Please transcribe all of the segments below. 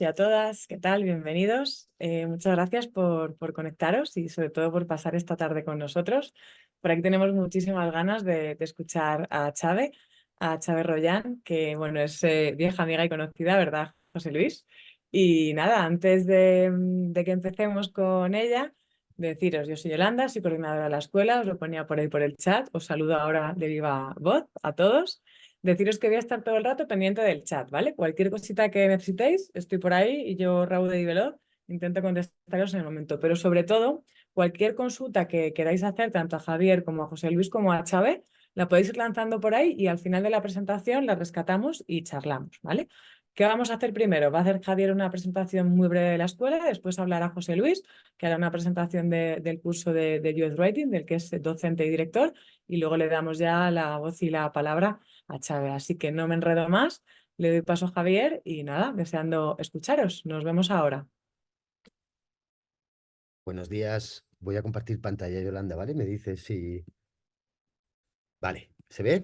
y a todas, ¿qué tal? Bienvenidos. Muchas gracias por conectaros y sobre todo por pasar esta tarde con nosotros. Por aquí tenemos muchísimas ganas de escuchar a Chave Rollán, que bueno, es vieja amiga y conocida, ¿verdad, José Luis? Y nada, antes de que empecemos con ella, deciros, yo soy Yolanda, soy coordinadora de la escuela, os lo ponía por ahí por el chat, os saludo ahora de viva voz a todos. Deciros que voy a estar todo el rato pendiente del chat, ¿vale? Cualquier cosita que necesitéis, estoy por ahí y yo, Raúl de Veloz, intento contestaros en el momento. Pero sobre todo, cualquier consulta que queráis hacer, tanto a Javier como a José Luis como a Chávez, la podéis ir lanzando por ahí y al final de la presentación la rescatamos y charlamos, ¿vale? ¿Qué vamos a hacer primero? Va a hacer Javier una presentación muy breve de la escuela, después hablará José Luis, que hará una presentación del curso de UX Writing, del que es docente y director, y luego le damos ya la voz y la palabra a Chávez. Así que no me enredo más, le doy paso a Javier y nada, deseando escucharos. Nos vemos ahora. Buenos días. Voy a compartir pantalla, Yolanda, ¿vale? Me dices si... Vale, ¿se ve?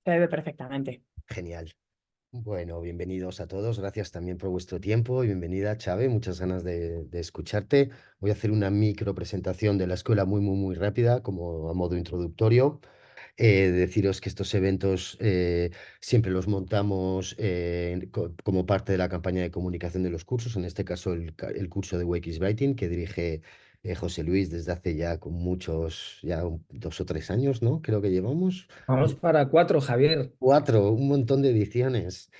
Se ve perfectamente. Genial. Bueno, bienvenidos a todos. Gracias también por vuestro tiempo y bienvenida, Chave. Muchas ganas de escucharte. Voy a hacer una micro presentación de la escuela muy rápida, como a modo introductorio. Deciros que estos eventos siempre los montamos como parte de la campaña de comunicación de los cursos, en este caso el curso de UX Writing que dirige José Luis desde hace ya con muchos, ya 2 o 3 años, ¿no? Creo que llevamos. Vamos para 4, Javier. 4, un montón de ediciones.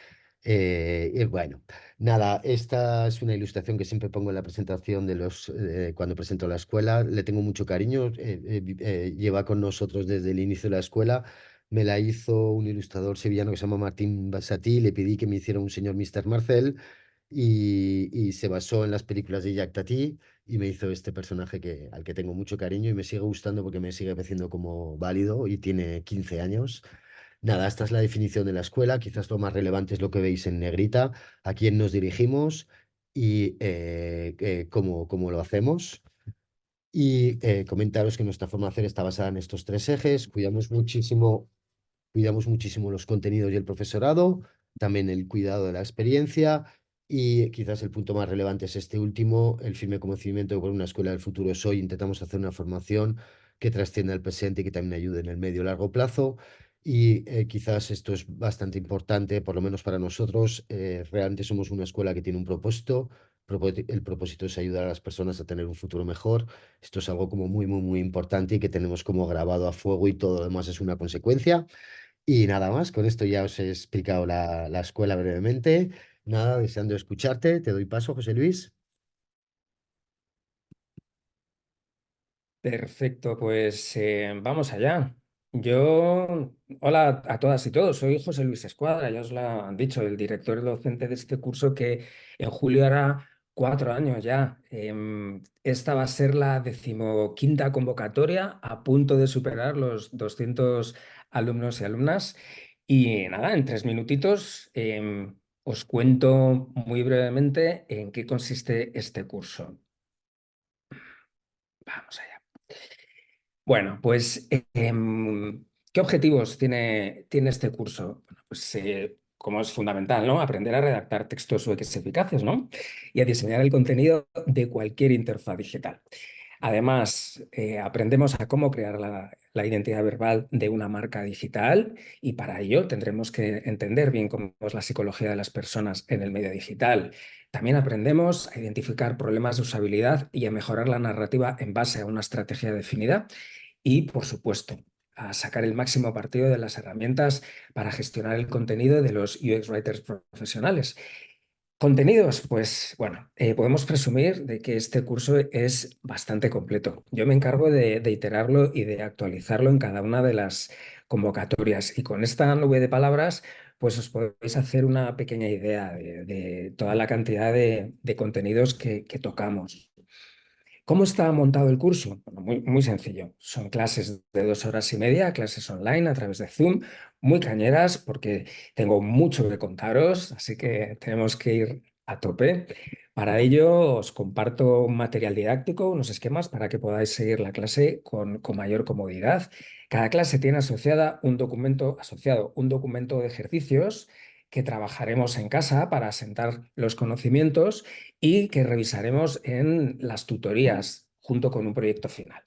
Y bueno, nada, esta es una ilustración que siempre pongo en la presentación cuando presento la escuela. Le tengo mucho cariño, lleva con nosotros desde el inicio de la escuela. Me la hizo un ilustrador sevillano que se llama Martín Basatí. Le pedí que me hiciera un señor Mr. Marcel y se basó en las películas de Jacques Tati y me hizo este personaje al que tengo mucho cariño y me sigue gustando porque me sigue pareciendo como válido y tiene 15 años. Nada, esta es la definición de la escuela. Quizás lo más relevante es lo que veis en negrita, a quién nos dirigimos y cómo lo hacemos. Y comentaros que nuestra formación está basada en estos 3 ejes. Cuidamos muchísimo los contenidos y el profesorado, también el cuidado de la experiencia y quizás el punto más relevante es este último, el firme conocimiento de que por una escuela del futuro es hoy. Intentamos hacer una formación que trascienda el presente y que también ayude en el medio y largo plazo. Y quizás esto es bastante importante, por lo menos para nosotros. Realmente somos una escuela que tiene un propósito. El propósito es ayudar a las personas a tener un futuro mejor. Esto es algo como muy importante y que tenemos como grabado a fuego y todo lo demás es una consecuencia. Y nada más, con esto ya os he explicado la escuela brevemente. Nada, deseando escucharte. Te doy paso, José Luis. Perfecto, pues vamos allá. Hola a todas y todos, soy José Luis Escuadra, ya os lo han dicho, el director docente de este curso que en julio hará 4 años ya. Esta va a ser la 15ª convocatoria, a punto de superar los 200 alumnos y alumnas. Y nada, en 3 minutitos os cuento muy brevemente en qué consiste este curso. Vamos allá. Bueno, pues, ¿qué objetivos tiene este curso? Bueno, pues, como es fundamental, ¿no? Aprender a redactar textos UX eficaces, ¿no? Y a diseñar el contenido de cualquier interfaz digital. Además, aprendemos a cómo crear la identidad verbal de una marca digital y para ello tendremos que entender bien cómo es la psicología de las personas en el medio digital. También aprendemos a identificar problemas de usabilidad y a mejorar la narrativa en base a una estrategia definida y, por supuesto, a sacar el máximo partido de las herramientas para gestionar el contenido de los UX writers profesionales. Contenidos, pues bueno, podemos presumir de que este curso es bastante completo. Yo me encargo de iterarlo y de actualizarlo en cada una de las convocatorias y con esta nube de palabras, pues os podéis hacer una pequeña idea de toda la cantidad de contenidos que tocamos. ¿Cómo está montado el curso? Bueno, muy sencillo. Son clases de 2 horas y media, clases online a través de Zoom, muy cañeras porque tengo mucho que contaros, así que tenemos que ir a tope. Para ello os comparto un material didáctico, unos esquemas para que podáis seguir la clase con mayor comodidad. Cada clase tiene asociado un documento de ejercicios que trabajaremos en casa para asentar los conocimientos y que revisaremos en las tutorías junto con un proyecto final.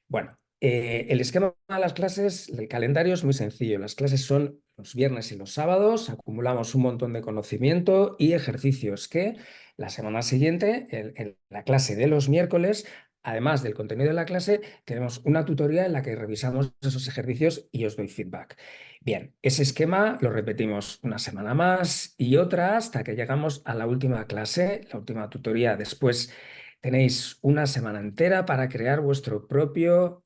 Bueno, el esquema de las clases, el calendario es muy sencillo. Las clases son los viernes y los sábados, acumulamos un montón de conocimiento y ejercicios que la semana siguiente, en la clase de los miércoles, además del contenido de la clase, tenemos una tutoría en la que revisamos esos ejercicios y os doy feedback. Bien, ese esquema lo repetimos una semana más y otra hasta que llegamos a la última clase, la última tutoría. Después tenéis una semana entera para crear vuestro propio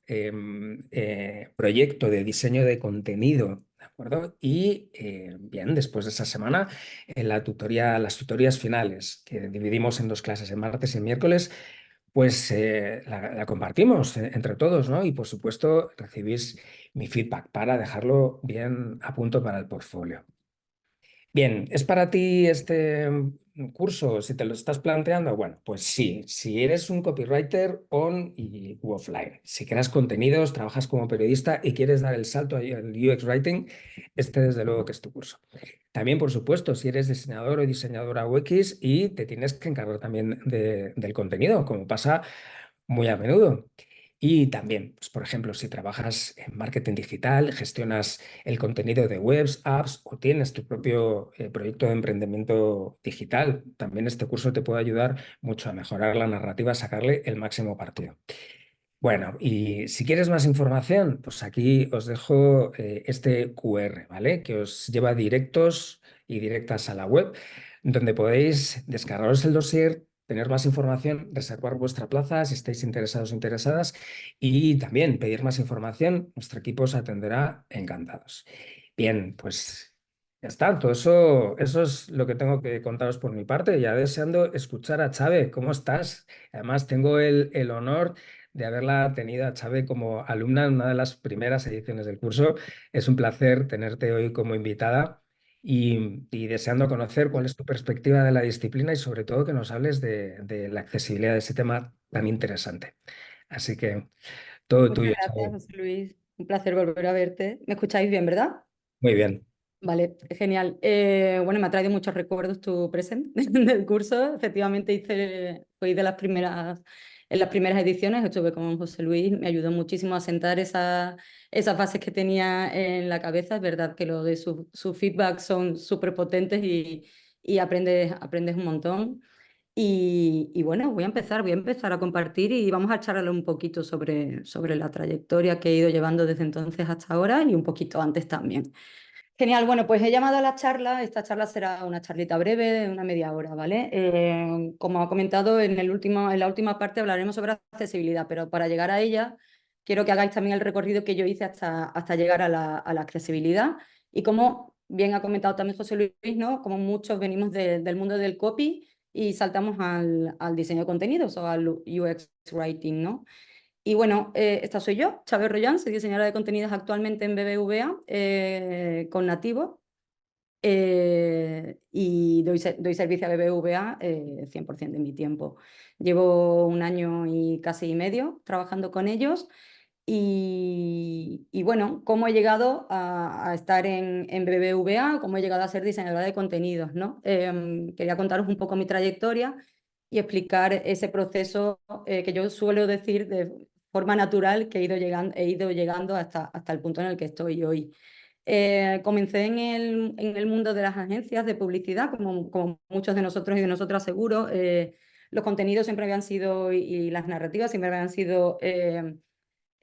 proyecto de diseño de contenido, ¿de acuerdo? Y bien, después de esa semana, en la tutoría, las tutorías finales, que dividimos en dos clases, en martes y en miércoles, pues la compartimos entre todos, ¿no? Y por supuesto recibís mi feedback para dejarlo bien a punto para el portfolio. Bien, ¿es para ti este curso? Si te lo estás planteando, bueno, pues sí, si eres un copywriter on y u offline, si creas contenidos, trabajas como periodista y quieres dar el salto al UX Writing, este desde luego que es tu curso. También, por supuesto, si eres diseñador o diseñadora UX y te tienes que encargar también del contenido, como pasa muy a menudo. Y también, pues, por ejemplo, si trabajas en marketing digital, gestionas el contenido de webs, apps o tienes tu propio proyecto de emprendimiento digital, también este curso te puede ayudar mucho a mejorar la narrativa, a sacarle el máximo partido. Bueno, y si quieres más información, pues aquí os dejo este QR, ¿vale? Que os lleva directos y directas a la web, donde podéis descargaros el dossier, tener más información, reservar vuestra plaza si estáis interesados o interesadas y también pedir más información. Nuestro equipo os atenderá encantados. Bien, pues ya está. Todo eso es lo que tengo que contaros por mi parte. Ya deseando escuchar a Chave. ¿Cómo estás? Además, tengo el honor de haberla tenido a Chave como alumna en una de las primeras ediciones del curso. Es un placer tenerte hoy como invitada y deseando conocer cuál es tu perspectiva de la disciplina y sobre todo que nos hables de la accesibilidad de ese tema tan interesante. Así que todo Muchas tuyo, gracias, Chave. José Luis. Un placer volver a verte. ¿Me escucháis bien, verdad? Muy bien. Vale, genial. Bueno, me ha traído muchos recuerdos tu presente del curso. Efectivamente, fui de en las primeras ediciones, estuve con José Luis, me ayudó muchísimo a sentar esas bases que tenía en la cabeza. Es verdad que lo de su feedback son súper potentes y aprendes un montón. Y bueno, voy a empezar a compartir y vamos a charlar un poquito sobre la trayectoria que he ido llevando desde entonces hasta ahora y un poquito antes también. Genial, bueno, pues he llamado a la charla. Esta charla será una charlita breve de una media hora, ¿vale? Como ha comentado, en la última parte hablaremos sobre accesibilidad, pero para llegar a ella quiero que hagáis también el recorrido que yo hice hasta llegar a la accesibilidad. Y como bien ha comentado también José Luis, ¿no? Como muchos venimos del mundo del copy y saltamos al diseño de contenidos o al UX Writing, ¿no? Y bueno, esta soy yo, Chávez Rollán, soy diseñadora de contenidos actualmente en BBVA con Nativo y doy servicio a BBVA 100% de mi tiempo. Llevo un año y casi medio trabajando con ellos y bueno, cómo he llegado a estar en BBVA, cómo he llegado a ser diseñadora de contenidos, ¿no? Quería contaros un poco mi trayectoria y explicar ese proceso que yo suelo decir de forma natural que he ido llegando hasta el punto en el que estoy hoy. Comencé en el mundo de las agencias de publicidad, como muchos de nosotros y de nosotras seguro. Los contenidos siempre habían sido y las narrativas siempre habían sido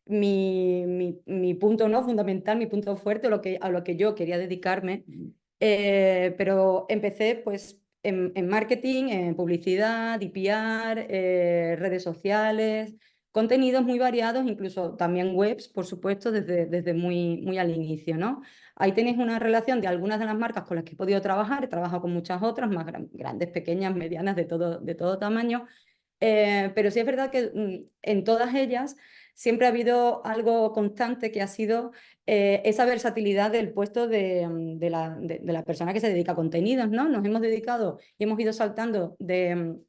mi punto no fundamental, mi punto fuerte, a lo que yo quería dedicarme. Pero empecé pues en marketing, en publicidad, DPR, redes sociales, contenidos muy variados, incluso también webs, por supuesto, desde muy al inicio, ¿no? Ahí tenéis una relación de algunas de las marcas con las que he podido trabajar. He trabajado con muchas otras, más grandes, pequeñas, medianas, de todo tamaño. Pero sí es verdad que en todas ellas siempre ha habido algo constante que ha sido esa versatilidad del puesto de la persona que se dedica a contenidos, ¿no? Nos hemos dedicado y hemos ido saltando dentro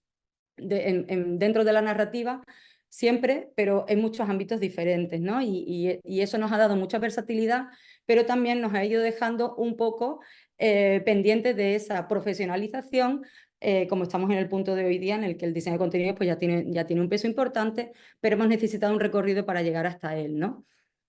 de la narrativa siempre, pero en muchos ámbitos diferentes, ¿no? Y eso nos ha dado mucha versatilidad, pero también nos ha ido dejando un poco pendientes de esa profesionalización, como estamos en el punto de hoy día en el que el diseño de contenidos pues ya tiene un peso importante, pero hemos necesitado un recorrido para llegar hasta él, ¿no?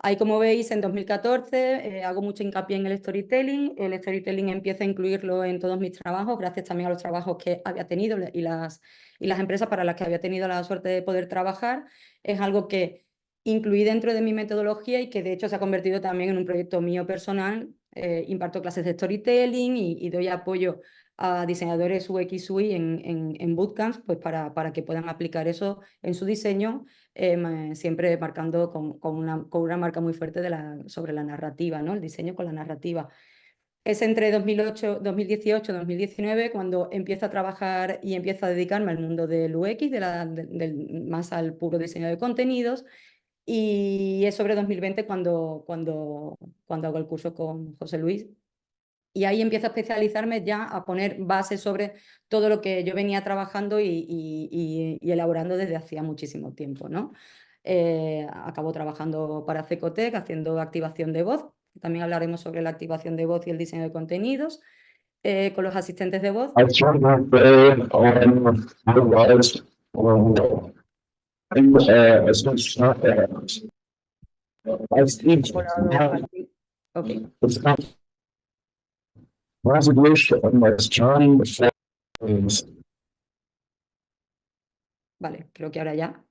Ahí, como veis, en 2014 hago mucho hincapié en el storytelling. El storytelling empiezo a incluirlo en todos mis trabajos, gracias también a los trabajos que había tenido y las empresas para las que había tenido la suerte de poder trabajar. Es algo que incluí dentro de mi metodología y que de hecho se ha convertido también en un proyecto mío personal. Imparto clases de storytelling y doy apoyo a diseñadores UX UI en bootcamps pues para que puedan aplicar eso en su diseño, siempre marcando con una marca muy fuerte sobre la narrativa, ¿no? El diseño con la narrativa. Es entre 2018 y 2019 cuando empiezo a trabajar y empiezo a dedicarme al mundo del UX, más al puro diseño de contenidos. Y es sobre 2020 cuando hago el curso con José Luis. Y ahí empiezo a especializarme ya, a poner bases sobre todo lo que yo venía trabajando y elaborando desde hacía muchísimo tiempo, ¿no? Acabo trabajando para Cecotec, haciendo activación de voz. También hablaremos sobre la activación de voz y el diseño de contenidos, con los asistentes de voz. Ok. Vale, creo que ahora ya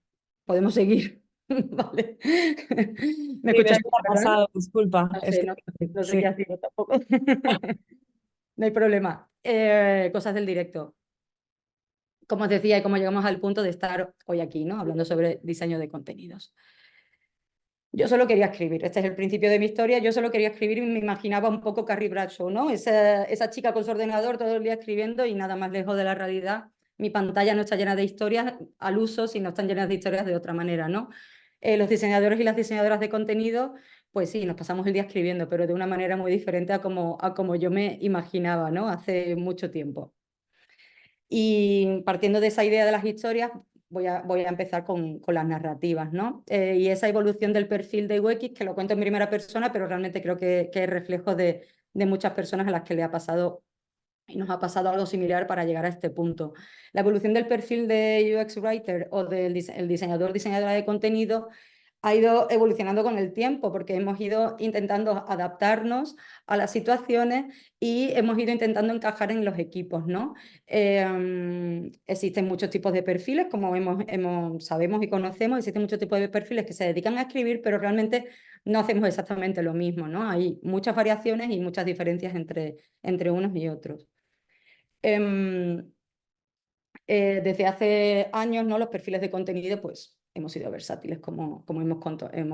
podemos seguir. Vale. ¿Me Sí, no escucháis? sé qué ha ¿Verdad? pasado, disculpa. No Es sé, que, no sé sí. qué ha sido tampoco. No hay problema. Cosas del directo. Como os decía, y como llegamos al punto de estar hoy aquí, ¿no? Hablando sobre diseño de contenidos. Yo solo quería escribir, este es el principio de mi historia, yo solo quería escribir y me imaginaba un poco Carrie Bradshaw, ¿no? Esa chica con su ordenador todo el día escribiendo y nada más lejos de la realidad. Mi pantalla no está llena de historias al uso, sino están llenas de historias de otra manera, ¿no? Los diseñadores y las diseñadoras de contenido, pues sí, nos pasamos el día escribiendo, pero de una manera muy diferente a como yo me imaginaba, ¿no? Hace mucho tiempo. Y partiendo de esa idea de las historias, voy a empezar con las narrativas, ¿no? Y esa evolución del perfil de UX, que lo cuento en primera persona, pero realmente creo que es reflejo de muchas personas a las que le ha pasado y nos ha pasado algo similar para llegar a este punto. La evolución del perfil de UX Writer o del diseñadora de contenido ha ido evolucionando con el tiempo porque hemos ido intentando adaptarnos a las situaciones y hemos ido intentando encajar en los equipos, ¿no? Existen muchos tipos de perfiles, como sabemos y conocemos, existen muchos tipos de perfiles que se dedican a escribir, pero realmente no hacemos exactamente lo mismo, ¿no? Hay muchas variaciones y muchas diferencias entre unos y otros. Desde hace años, ¿no? Los perfiles de contenido pues, hemos sido versátiles, como hemos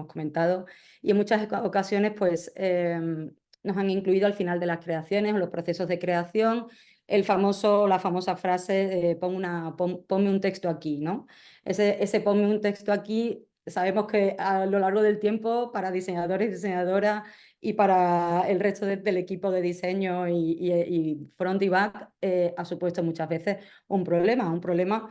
comentado, y en muchas ocasiones pues, nos han incluido al final de las creaciones o los procesos de creación la famosa frase ponme un texto aquí, ¿no? Ese ponme un texto aquí, sabemos que a lo largo del tiempo para diseñadores y diseñadoras y para el resto del equipo de diseño y front y back ha supuesto muchas veces un problema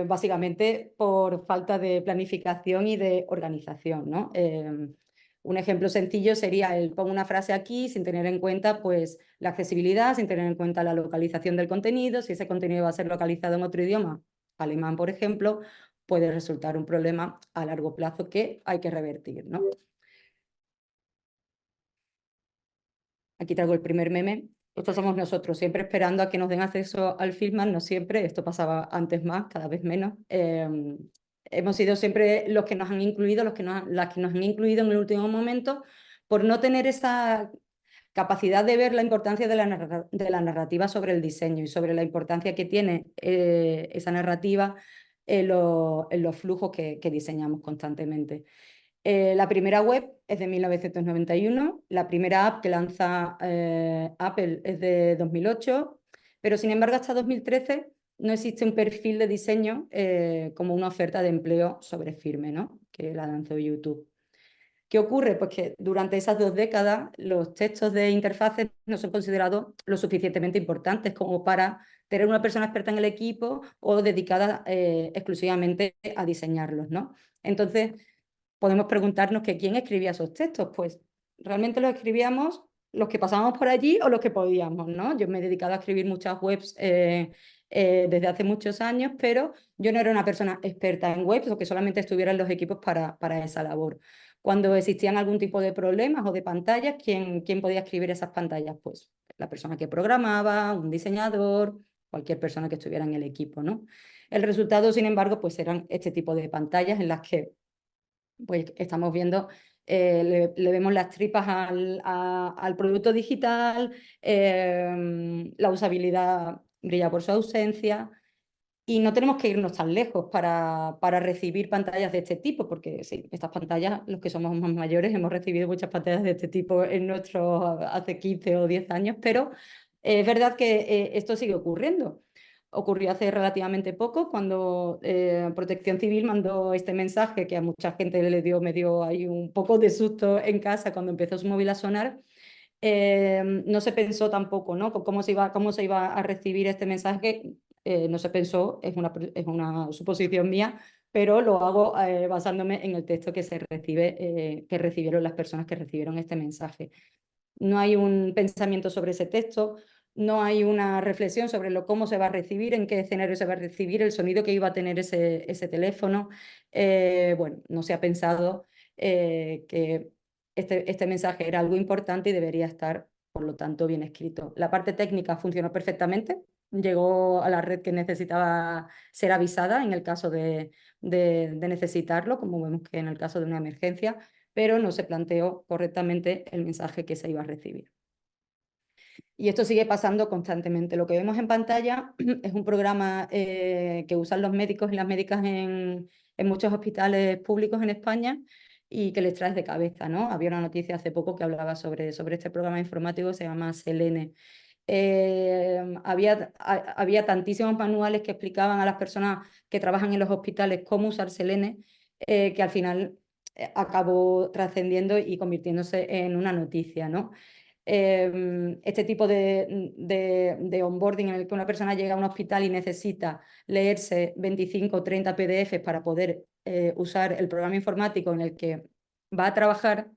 básicamente por falta de planificación y de organización, ¿no? Un ejemplo sencillo sería el pongo una frase aquí sin tener en cuenta pues, la accesibilidad, sin tener en cuenta la localización del contenido. Si ese contenido va a ser localizado en otro idioma, alemán, por ejemplo, puede resultar un problema a largo plazo que hay que revertir, ¿no? Aquí traigo el primer meme. Estos somos nosotros, siempre esperando a que nos den acceso al Figma, no siempre, esto pasaba antes más, cada vez menos. Hemos sido siempre los que nos han incluido, las que nos han incluido en el último momento, por no tener esa capacidad de ver la importancia de la narrativa sobre el diseño y sobre la importancia que tiene esa narrativa en los flujos que diseñamos constantemente. La primera web es de 1991, la primera app que lanza Apple es de 2008, pero sin embargo hasta 2013 no existe un perfil de diseño como una oferta de empleo sobre firme, ¿no? Que la lanzó YouTube. ¿Qué ocurre? Pues que durante esas 2 décadas los textos de interfaces no son considerados lo suficientemente importantes como para tener una persona experta en el equipo o dedicada exclusivamente a diseñarlos, ¿no? Entonces, podemos preguntarnos que quién escribía esos textos. Pues realmente los escribíamos los que pasábamos por allí o los que podíamos, ¿no? Yo me he dedicado a escribir muchas webs desde hace muchos años, pero yo no era una persona experta en webs o que solamente estuviera en los equipos para esa labor. Cuando existían algún tipo de problemas o de pantallas, ¿quién podía escribir esas pantallas? Pues la persona que programaba, un diseñador, cualquier persona que estuviera en el equipo, ¿no? El resultado, sin embargo, pues eran este tipo de pantallas en las que pues estamos viendo, le vemos las tripas al producto digital, la usabilidad brilla por su ausencia. Y no tenemos que irnos tan lejos para recibir pantallas de este tipo, porque sí, estas pantallas, los que somos más mayores, hemos recibido muchas pantallas de este tipo en hace 15 o 10 años, pero es verdad que esto sigue ocurriendo. Ocurrió hace relativamente poco cuando Protección Civil mandó este mensaje que a mucha gente me dio ahí un poco de susto en casa cuando empezó su móvil a sonar. No se pensó tampoco, ¿no? Cómo se iba a recibir este mensaje. No se pensó, es una suposición mía, pero lo hago basándome en el texto que que recibieron las personas que recibieron este mensaje. No hay un pensamiento sobre ese texto, no hay una reflexión sobre cómo se va a recibir, en qué escenario se va a recibir, el sonido que iba a tener ese teléfono. Bueno, no se ha pensado que este mensaje era algo importante y debería estar, por lo tanto, bien escrito. La parte técnica funcionó perfectamente, llegó a la red que necesitaba ser avisada en el caso de necesitarlo, como vemos que en el caso de una emergencia, pero no se planteó correctamente el mensaje que se iba a recibir. Y esto sigue pasando constantemente. Lo que vemos en pantalla es un programa que usan los médicos y las médicas en muchos hospitales públicos en España y que les traes de cabeza, ¿no? Había una noticia hace poco que hablaba sobre este programa informático que se llama Selene. Había tantísimos manuales que explicaban a las personas que trabajan en los hospitales cómo usar Selene, que al final acabó trascendiendo y convirtiéndose en una noticia, ¿no? Este tipo de onboarding en el que una persona llega a un hospital y necesita leerse 25 o 30 PDFs para poder usar el programa informático en el que va a trabajar,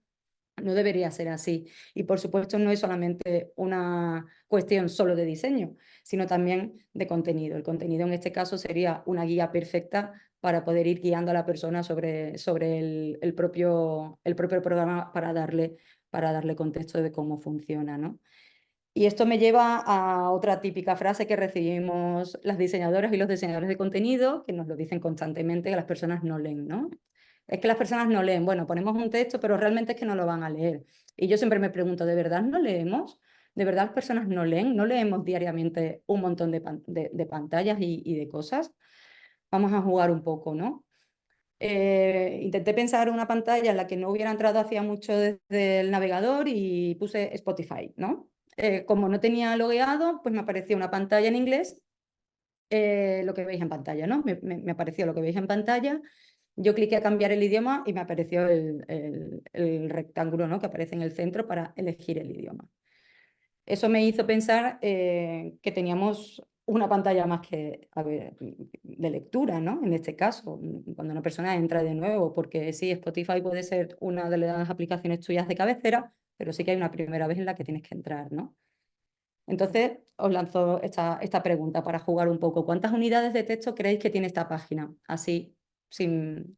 no debería ser así. Y por supuesto no es solamente una cuestión solo de diseño, sino también de contenido. El contenido en este caso sería una guía perfecta para poder ir guiando a la persona sobre el propio programa para darle contexto de cómo funciona, ¿no? Y esto me lleva a otra típica frase que recibimos las diseñadoras y los diseñadores de contenido, que nos lo dicen constantemente, que las personas no leen, ¿no? Es que las personas no leen. Bueno, ponemos un texto, pero realmente es que no lo van a leer. Y yo siempre me pregunto, ¿de verdad no leemos? ¿De verdad las personas no leen? ¿No leemos diariamente un montón de pantallas y de cosas? Vamos a jugar un poco, ¿no? Intenté pensar una pantalla en la que no hubiera entrado hacía mucho desde el navegador y puse Spotify, ¿no? Como no tenía logueado, pues me apareció una pantalla en inglés, lo que veis en pantalla, ¿no? Me apareció lo que veis en pantalla. Yo cliqué a cambiar el idioma y me apareció el rectángulo, ¿no? Que aparece en el centro para elegir el idioma. Eso me hizo pensar que teníamos una pantalla más que, a ver, de lectura, ¿no? En este caso, cuando una persona entra de nuevo, porque sí, Spotify puede ser una de las aplicaciones tuyas de cabecera, pero sí que hay una primera vez en la que tienes que entrar, ¿no? Entonces, os lanzo esta pregunta para jugar un poco. ¿Cuántas unidades de texto creéis que tiene esta página? Así, sin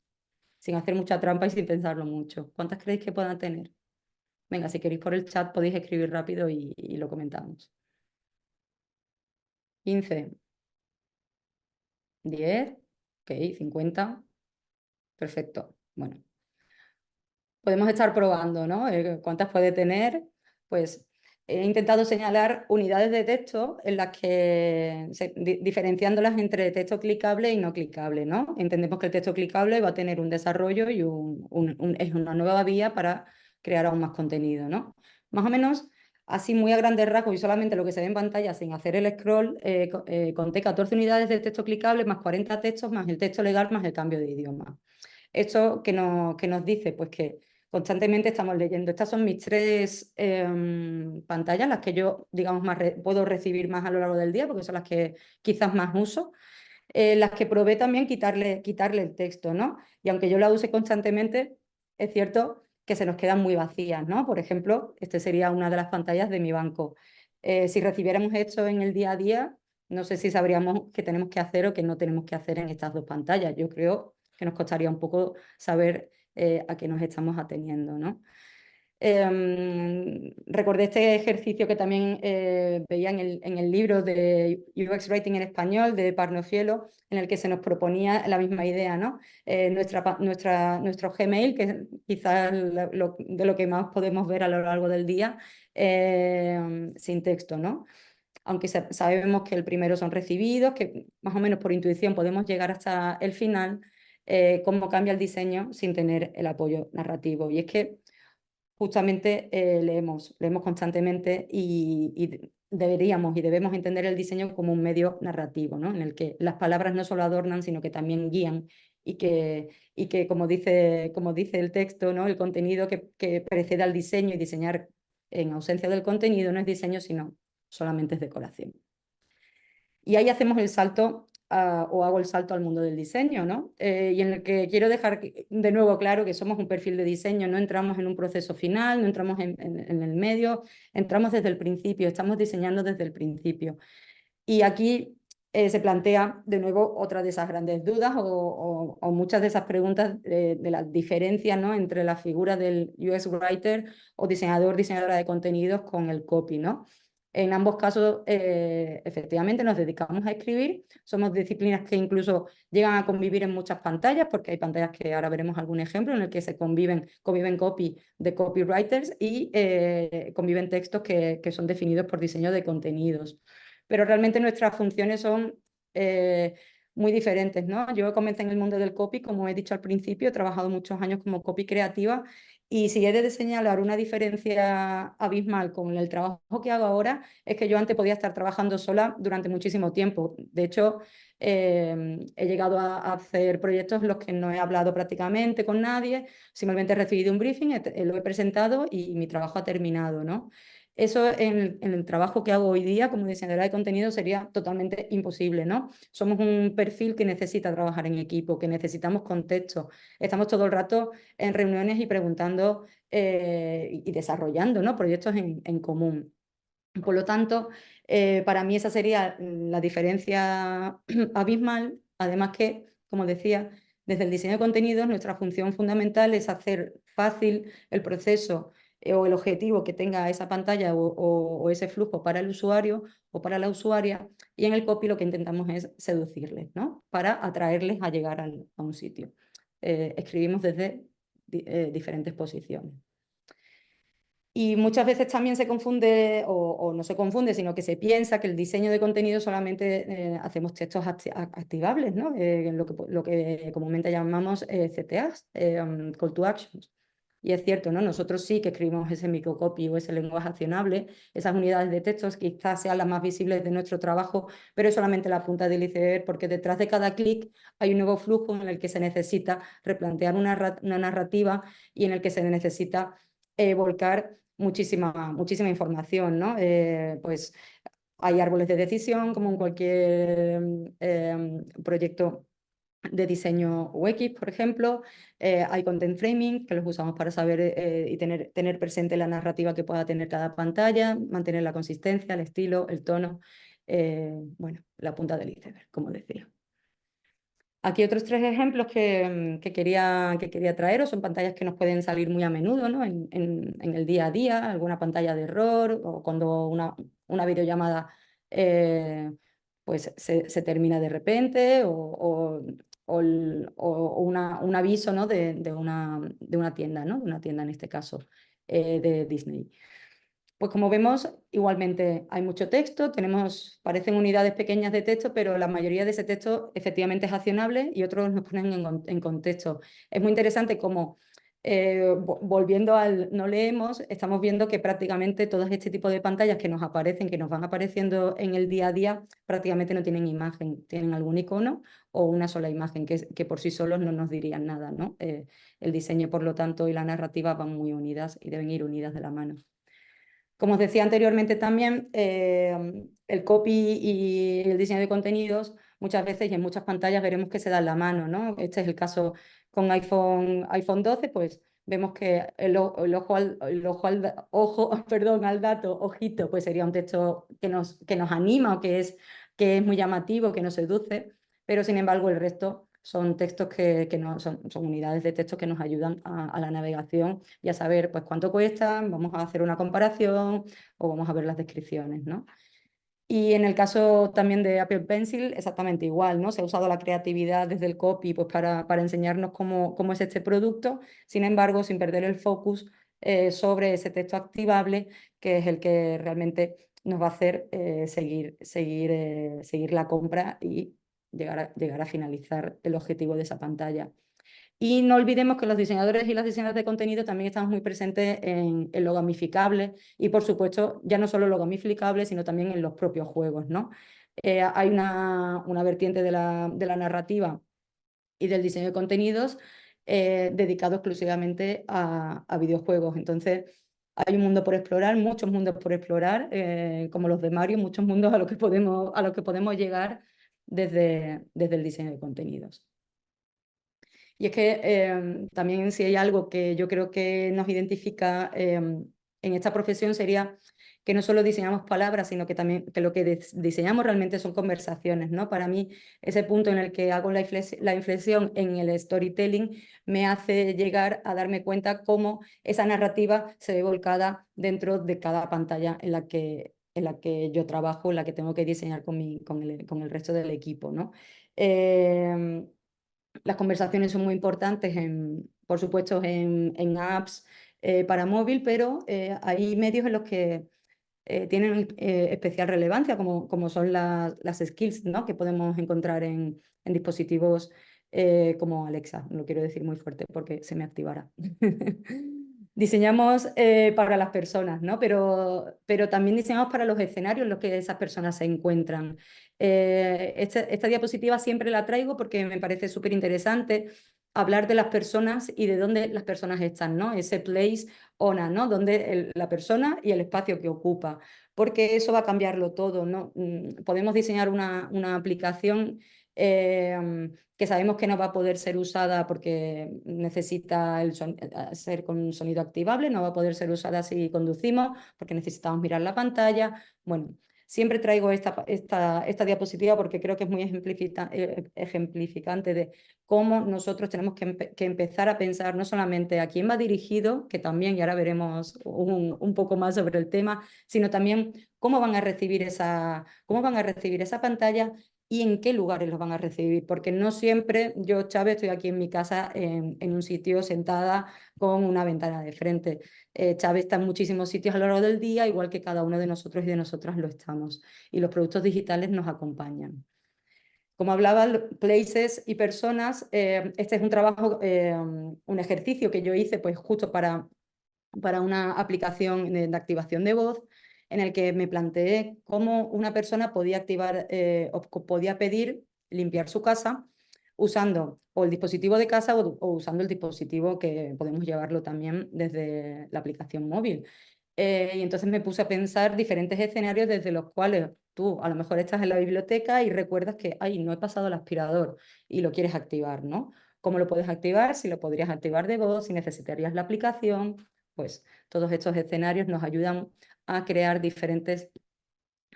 hacer mucha trampa y sin pensarlo mucho. ¿Cuántas creéis que puedan tener? Venga, si queréis por el chat podéis escribir rápido y lo comentamos. 15, 10, ok, 50, perfecto. Bueno, podemos estar probando, ¿no? ¿Cuántas puede tener? Pues he intentado señalar unidades de texto en las que, diferenciándolas entre texto clicable y no clicable, ¿no? Entendemos que el texto clicable va a tener un desarrollo y es una nueva vía para crear aún más contenido, ¿no? Más o menos, así muy a grandes rasgos y solamente lo que se ve en pantalla sin hacer el scroll, conté 14 unidades de texto clicable más 40 textos más el texto legal más el cambio de idioma. ¿Esto que nos dice? Pues que constantemente estamos leyendo. Estas son mis tres pantallas, las que yo, digamos, puedo recibir más a lo largo del día, porque son las que quizás más uso. Las que probé también quitarle el texto, ¿no? Y aunque yo la use constantemente, es cierto que se nos quedan muy vacías, ¿no? Por ejemplo, este sería una de las pantallas de mi banco. Si recibiéramos esto en el día a día, no sé si sabríamos qué tenemos que hacer o qué no tenemos que hacer en estas dos pantallas. Yo creo que nos costaría un poco saber a qué nos estamos ateniendo, ¿no? Recordé este ejercicio que también veía en el libro de UX Writing en español de Parnoffiello, en el que se nos proponía la misma idea, ¿no? Nuestro Gmail, que es quizás de lo que más podemos ver a lo largo del día, sin texto, ¿no? Aunque sabemos que el primero son recibidos, que más o menos por intuición podemos llegar hasta el final, cómo cambia el diseño sin tener el apoyo narrativo. Y es que justamente leemos constantemente y deberíamos y debemos entender el diseño como un medio narrativo, ¿no? En el que las palabras no solo adornan, sino que también guían y que como dice el texto, ¿no? El contenido que precede al diseño, y diseñar en ausencia del contenido no es diseño, sino solamente es decoración. Y ahí hacemos el salto, o hago el salto al mundo del diseño, ¿no? Y en el que quiero dejar de nuevo claro que somos un perfil de diseño, no entramos en un proceso final, no entramos en el medio, entramos desde el principio, estamos diseñando desde el principio. Y aquí se plantea de nuevo otra de esas grandes dudas o muchas de esas preguntas de las diferencias, ¿no? Entre la figura del UX Writer o diseñador, diseñadora de contenidos con el copy, ¿no? En ambos casos, efectivamente, nos dedicamos a escribir. Somos disciplinas que incluso llegan a convivir en muchas pantallas, porque hay pantallas que ahora veremos algún ejemplo en el que se conviven copy de copywriters y conviven textos que son definidos por diseño de contenidos. Pero realmente nuestras funciones son muy diferentes, ¿no? Yo comencé en el mundo del copy, como he dicho al principio, he trabajado muchos años como copy creativa. Y si he de señalar una diferencia abismal con el trabajo que hago ahora, es que yo antes podía estar trabajando sola durante muchísimo tiempo. De hecho, he llegado a hacer proyectos en los que no he hablado prácticamente con nadie, simplemente he recibido un briefing, lo he presentado y mi trabajo ha terminado, ¿no? Eso en el trabajo que hago hoy día como diseñadora de contenido sería totalmente imposible, ¿no? Somos un perfil que necesita trabajar en equipo, que necesitamos contexto. Estamos todo el rato en reuniones y preguntando y desarrollando, ¿no? Proyectos en común. Por lo tanto, para mí esa sería la diferencia abismal. Además que, como decía, desde el diseño de contenidos, nuestra función fundamental es hacer fácil el proceso o el objetivo que tenga esa pantalla o ese flujo para el usuario o para la usuaria. Y en el copy lo que intentamos es seducirles, ¿no? Para atraerles a llegar a un sitio. Escribimos desde diferentes posiciones. Y muchas veces también se confunde, o no se confunde, sino que se piensa que el diseño de contenido solamente hacemos textos activables, ¿no? Lo que comúnmente llamamos CTAs, Call to Actions. Y es cierto, ¿no? Nosotros sí que escribimos ese microcopy o ese lenguaje accionable, esas unidades de textos quizás sean las más visibles de nuestro trabajo, pero es solamente la punta del iceberg, porque detrás de cada clic hay un nuevo flujo en el que se necesita replantear una narrativa y en el que se necesita volcar muchísima información, ¿no? Pues hay árboles de decisión, como en cualquier proyecto de diseño UX, por ejemplo. Hay content framing, que los usamos para saber y tener presente la narrativa que pueda tener cada pantalla, mantener la consistencia, el estilo, el tono, bueno, la punta del iceberg, como decía. Aquí otros tres ejemplos que quería traeros son pantallas que nos pueden salir muy a menudo, ¿no? en el día a día, alguna pantalla de error o cuando una videollamada pues se termina de repente o un aviso, ¿no? de una tienda, ¿no? De una tienda en este caso de Disney. Pues como vemos, igualmente hay mucho texto, parecen unidades pequeñas de texto, pero la mayoría de ese texto efectivamente es accionable y otros nos ponen en contexto. Es muy interesante cómo, volviendo al no leemos, estamos viendo que prácticamente todo este tipo de pantallas que nos aparecen, que nos van apareciendo en el día a día, prácticamente no tienen imagen, tienen algún icono o una sola imagen, que por sí solos no nos dirían nada, ¿no? El diseño, por lo tanto, y la narrativa van muy unidas y deben ir unidas de la mano. Como os decía anteriormente también, el copy y el diseño de contenidos muchas veces y en muchas pantallas veremos que se dan la mano, ¿no? Este es el caso con iPhone 12, pues vemos que perdón, al dato, ojito, pues sería un texto que nos anima o que es muy llamativo, que nos seduce, pero sin embargo el resto son textos que no, son unidades de texto que nos ayudan a la navegación y a saber pues cuánto cuestan, vamos a hacer una comparación o vamos a ver las descripciones, ¿no? Y en el caso también de Apple Pencil, exactamente igual, ¿no? Se ha usado la creatividad desde el copy pues, para enseñarnos cómo es este producto, sin embargo, sin perder el focus sobre ese texto activable, que es el que realmente nos va a hacer seguir la compra y llegar a finalizar el objetivo de esa pantalla. Y no olvidemos que los diseñadores y las diseñadoras de contenido también estamos muy presentes en lo gamificable y, por supuesto, ya no solo lo gamificable, sino también en los propios juegos, ¿no? Hay una vertiente de la narrativa y del diseño de contenidos dedicado exclusivamente a videojuegos. Entonces, hay un mundo por explorar, muchos mundos por explorar, como los de Mario, muchos mundos a los que podemos llegar desde el diseño de contenidos. Y es que también si hay algo que yo creo que nos identifica en esta profesión sería que no solo diseñamos palabras, sino que también que lo que diseñamos realmente son conversaciones, ¿no? Para mí, ese punto en el que hago la inflexión en el storytelling me hace llegar a darme cuenta cómo esa narrativa se ve volcada dentro de cada pantalla en la que yo trabajo, en la que tengo que diseñar con el resto del equipo, ¿no? Las conversaciones son muy importantes, por supuesto, en apps para móvil, pero hay medios en los que tienen especial relevancia, como son las skills, ¿no? Que podemos encontrar en dispositivos como Alexa. No lo quiero decir muy fuerte porque se me activará. Diseñamos para las personas, ¿no? Pero también diseñamos para los escenarios en los que esas personas se encuentran. Esta diapositiva siempre la traigo porque me parece súper interesante hablar de las personas y de dónde las personas están, ¿no? Ese place ona, ¿no? Donde la persona y el espacio que ocupa, porque eso va a cambiarlo todo, ¿no? Podemos diseñar una aplicación que sabemos que no va a poder ser usada porque necesita ser con un sonido activable, no va a poder ser usada si conducimos porque necesitamos mirar la pantalla. Bueno, siempre traigo esta diapositiva porque creo que es muy ejemplificante de cómo nosotros tenemos que empezar a pensar no solamente a quién va dirigido, que también, y ahora veremos un poco más sobre el tema, sino también cómo van a recibir esa pantalla y en qué lugares los van a recibir, porque no siempre yo, Chávez, estoy aquí en mi casa en un sitio sentada con una ventana de frente. Chávez está en muchísimos sitios a lo largo del día, igual que cada uno de nosotros y de nosotras lo estamos, y los productos digitales nos acompañan. Como hablaba, places y personas, este es un trabajo, un ejercicio que yo hice pues justo para una aplicación de activación de voz, en el que me planteé cómo una persona podía activar o podía pedir limpiar su casa usando o el dispositivo de casa o usando el dispositivo que podemos llevarlo también desde la aplicación móvil. Y entonces me puse a pensar diferentes escenarios desde los cuales tú a lo mejor estás en la biblioteca y recuerdas que, ay, no he pasado el aspirador y lo quieres activar, ¿no? ¿Cómo lo puedes activar? Si lo podrías activar de voz, si necesitarías la aplicación, pues todos estos escenarios nos ayudan a crear diferentes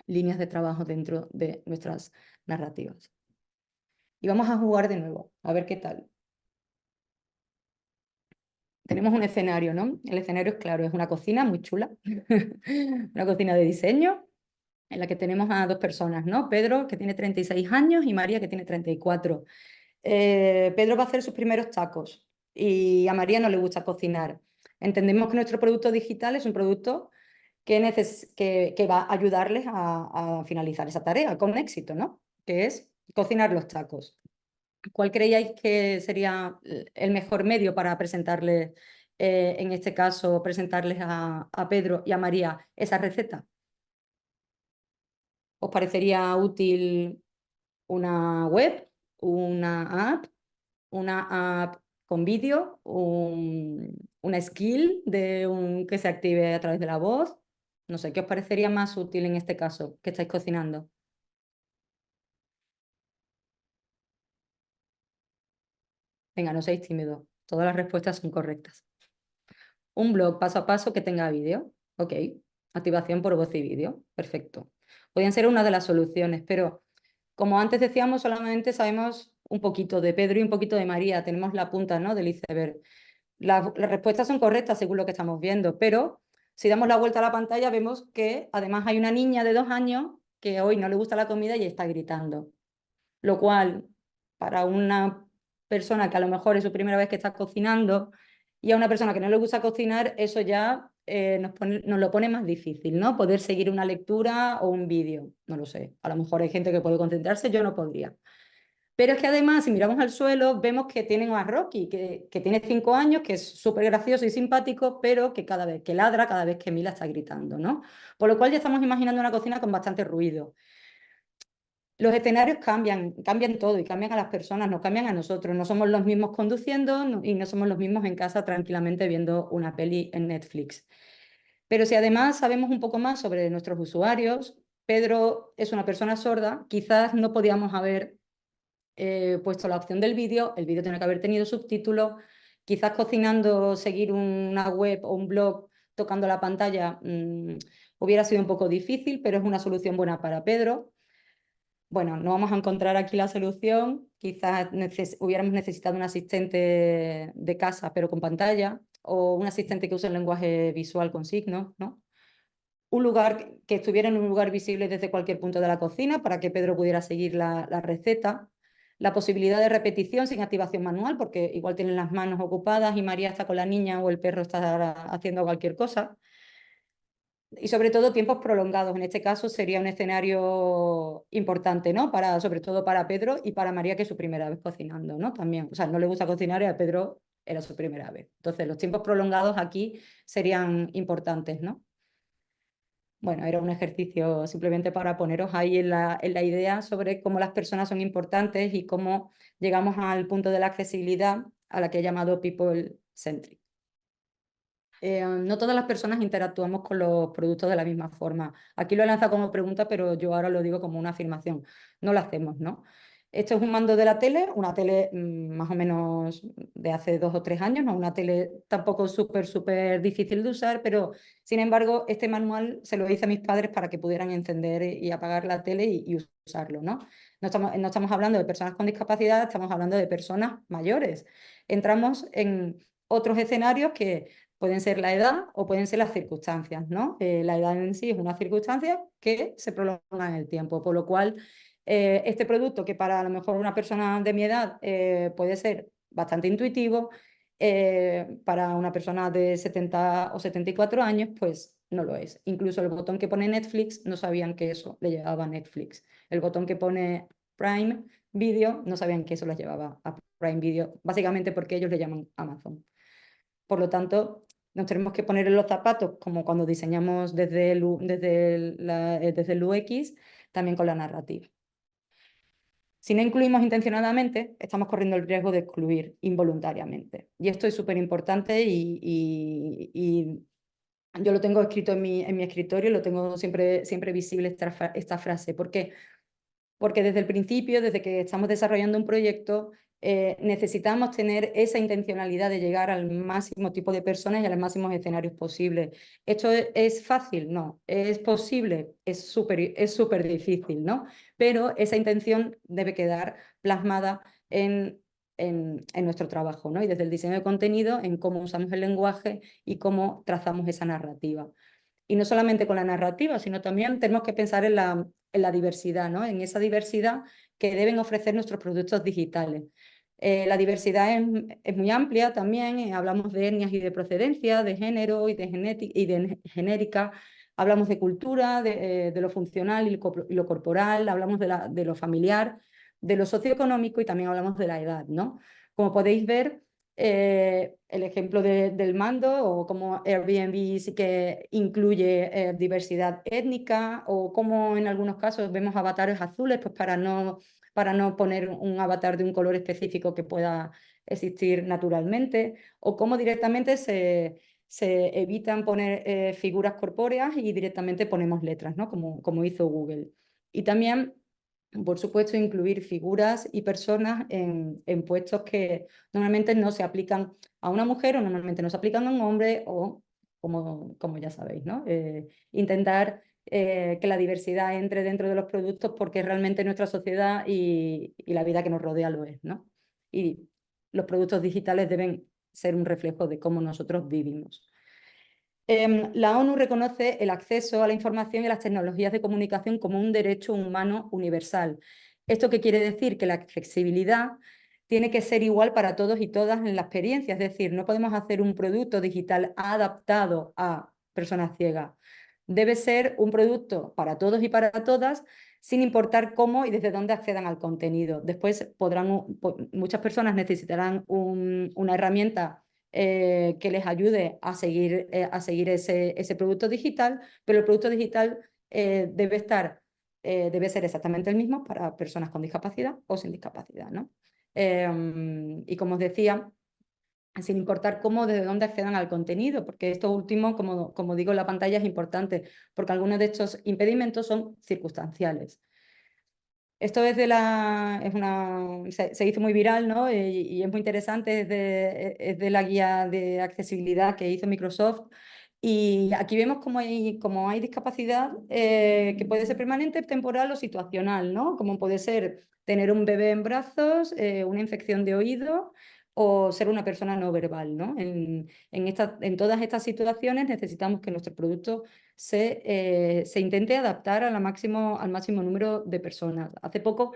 líneas de trabajo dentro de nuestras narrativas. Y vamos a jugar de nuevo, a ver qué tal. Tenemos un escenario, ¿no? El escenario es claro, es una cocina muy chula, una cocina de diseño, en la que tenemos a dos personas, ¿no? Pedro, que tiene 36 años, y María, que tiene 34. Pedro va a hacer sus primeros tacos y a María no le gusta cocinar. Entendemos que nuestro producto digital es un producto que va a ayudarles a finalizar esa tarea con éxito, ¿no? Que es cocinar los tacos. ¿Cuál creíais que sería el mejor medio para presentarles, en este caso, presentarles a Pedro y a María esa receta? ¿Os parecería útil una web, una app con vídeo, una skill que se active a través de la voz? No sé, ¿qué os parecería más útil en este caso que estáis cocinando? Venga, no seáis tímidos. Todas las respuestas son correctas. un blog paso a paso que tenga vídeo. Ok, activación por voz y vídeo, perfecto. Podrían ser una de las soluciones, pero como antes decíamos, solamente sabemos un poquito de Pedro y un poquito de María, tenemos la punta, ¿no?, del iceberg. Las respuestas son correctas según lo que estamos viendo, pero si damos la vuelta a la pantalla vemos que además hay una niña de 2 años que hoy no le gusta la comida y está gritando. Lo cual, para una persona que a lo mejor es su primera vez que está cocinando y a una persona que no le gusta cocinar, eso ya nos lo pone más difícil, ¿no? Poder seguir una lectura o un vídeo, no lo sé. A lo mejor hay gente que puede concentrarse, yo no podría. Pero es que además, si miramos al suelo, vemos que tienen a Rocky, que tiene 5 años, que es súper gracioso y simpático, pero que cada vez que ladra, cada vez que Mila está gritando, ¿no? Por lo cual ya estamos imaginando una cocina con bastante ruido. Los escenarios cambian todo y cambian a las personas, no cambian a nosotros. No somos los mismos conduciendo y no somos los mismos en casa tranquilamente viendo una peli en Netflix. Pero si además sabemos un poco más sobre nuestros usuarios, Pedro es una persona sorda, quizás no podíamos haber puesto la opción del vídeo, el vídeo tiene que haber tenido subtítulos, quizás cocinando, seguir una web o un blog tocando la pantalla hubiera sido un poco difícil, pero es una solución buena para Pedro. Bueno, no vamos a encontrar aquí la solución, quizás hubiéramos necesitado un asistente de casa pero con pantalla, o un asistente que use el lenguaje visual con signos, ¿no? Un lugar que estuviera en un lugar visible desde cualquier punto de la cocina para que Pedro pudiera seguir la receta. La posibilidad de repetición sin activación manual, porque igual tienen las manos ocupadas y María está con la niña o el perro está haciendo cualquier cosa. Y sobre todo tiempos prolongados. En este caso sería un escenario importante, ¿no? Sobre todo para Pedro y para María, que es su primera vez cocinando, ¿no? También, o sea, no le gusta cocinar y a Pedro era su primera vez. Entonces, los tiempos prolongados aquí serían importantes, ¿no? Bueno, era un ejercicio simplemente para poneros ahí en la idea sobre cómo las personas son importantes y cómo llegamos al punto de la accesibilidad a la que he llamado people centric. No todas las personas interactuamos con los productos de la misma forma. Aquí lo he lanzado como pregunta, pero yo ahora lo digo como una afirmación. No lo hacemos, ¿no? Esto es un mando de la tele, una tele más o menos de hace 2 o 3 años, no una tele tampoco súper difícil de usar, pero sin embargo este manual se lo hice a mis padres para que pudieran encender y apagar la tele y usarlo, ¿no? No estamos hablando de personas con discapacidad, estamos hablando de personas mayores. Entramos en otros escenarios que pueden ser la edad o pueden ser las circunstancias, ¿no? La edad en sí es una circunstancia que se prolonga en el tiempo, por lo cual este producto, que para a lo mejor una persona de mi edad puede ser bastante intuitivo, para una persona de 70 o 74 años, pues no lo es. Incluso el botón que pone Netflix, no sabían que eso le llevaba a Netflix. El botón que pone Prime Video, no sabían que eso les llevaba a Prime Video, básicamente porque ellos le llaman Amazon. Por lo tanto, nos tenemos que poner en los zapatos, como cuando diseñamos desde el UX, también con la narrativa. Si no incluimos intencionadamente, estamos corriendo el riesgo de excluir involuntariamente. Y esto es súper importante y yo lo tengo escrito en mi escritorio, lo tengo siempre visible esta frase. ¿Por qué? Porque desde el principio, desde que estamos desarrollando un proyecto, necesitamos tener esa intencionalidad de llegar al máximo tipo de personas y a los máximos escenarios posibles. ¿Esto es fácil? No. ¿Es posible? Es súper difícil, ¿no? Pero esa intención debe quedar plasmada en nuestro trabajo, ¿no? Y desde el diseño de contenido, en cómo usamos el lenguaje y cómo trazamos esa narrativa. Y no solamente con la narrativa, sino también tenemos que pensar en la diversidad, ¿no? En esa diversidad que deben ofrecer nuestros productos digitales. La diversidad es muy amplia también, hablamos de etnias y de procedencia, de género y de genérica, hablamos de cultura, de lo funcional y lo corporal, hablamos de lo familiar, de lo socioeconómico y también hablamos de la edad, ¿no? Como podéis ver, el ejemplo del mando o cómo Airbnb sí que incluye diversidad étnica o cómo en algunos casos vemos avatares azules pues para no poner un avatar de un color específico que pueda existir naturalmente o cómo directamente se evitan poner figuras corpóreas y directamente ponemos letras, ¿no? Como hizo Google. Y también por supuesto, incluir figuras y personas en puestos que normalmente no se aplican a una mujer o normalmente no se aplican a un hombre o, como ya sabéis, ¿no? Intentar que la diversidad entre dentro de los productos porque realmente nuestra sociedad y la vida que nos rodea lo es, ¿no? Y los productos digitales deben ser un reflejo de cómo nosotros vivimos. La ONU reconoce el acceso a la información y las tecnologías de comunicación como un derecho humano universal. ¿Esto qué quiere decir? Que la accesibilidad tiene que ser igual para todos y todas en la experiencia, es decir, no podemos hacer un producto digital adaptado a personas ciegas. Debe ser un producto para todos y para todas, sin importar cómo y desde dónde accedan al contenido. Después muchas personas necesitarán una herramienta que les ayude a seguir ese producto digital, pero el producto digital debe ser exactamente el mismo para personas con discapacidad o sin discapacidad, ¿no? Y como os decía, sin importar cómo, desde dónde accedan al contenido, porque esto último, como digo en la pantalla, es importante, porque algunos de estos impedimentos son circunstanciales. Esto es se hizo muy viral, ¿no? Y es muy interesante, es de la guía de accesibilidad que hizo Microsoft. Y aquí vemos cómo hay discapacidad que puede ser permanente, temporal o situacional, ¿no? Como puede ser tener un bebé en brazos, una infección de oído o ser una persona no verbal, ¿no? En todas estas situaciones necesitamos que nuestro producto se intente adaptar al máximo número de personas. Hace poco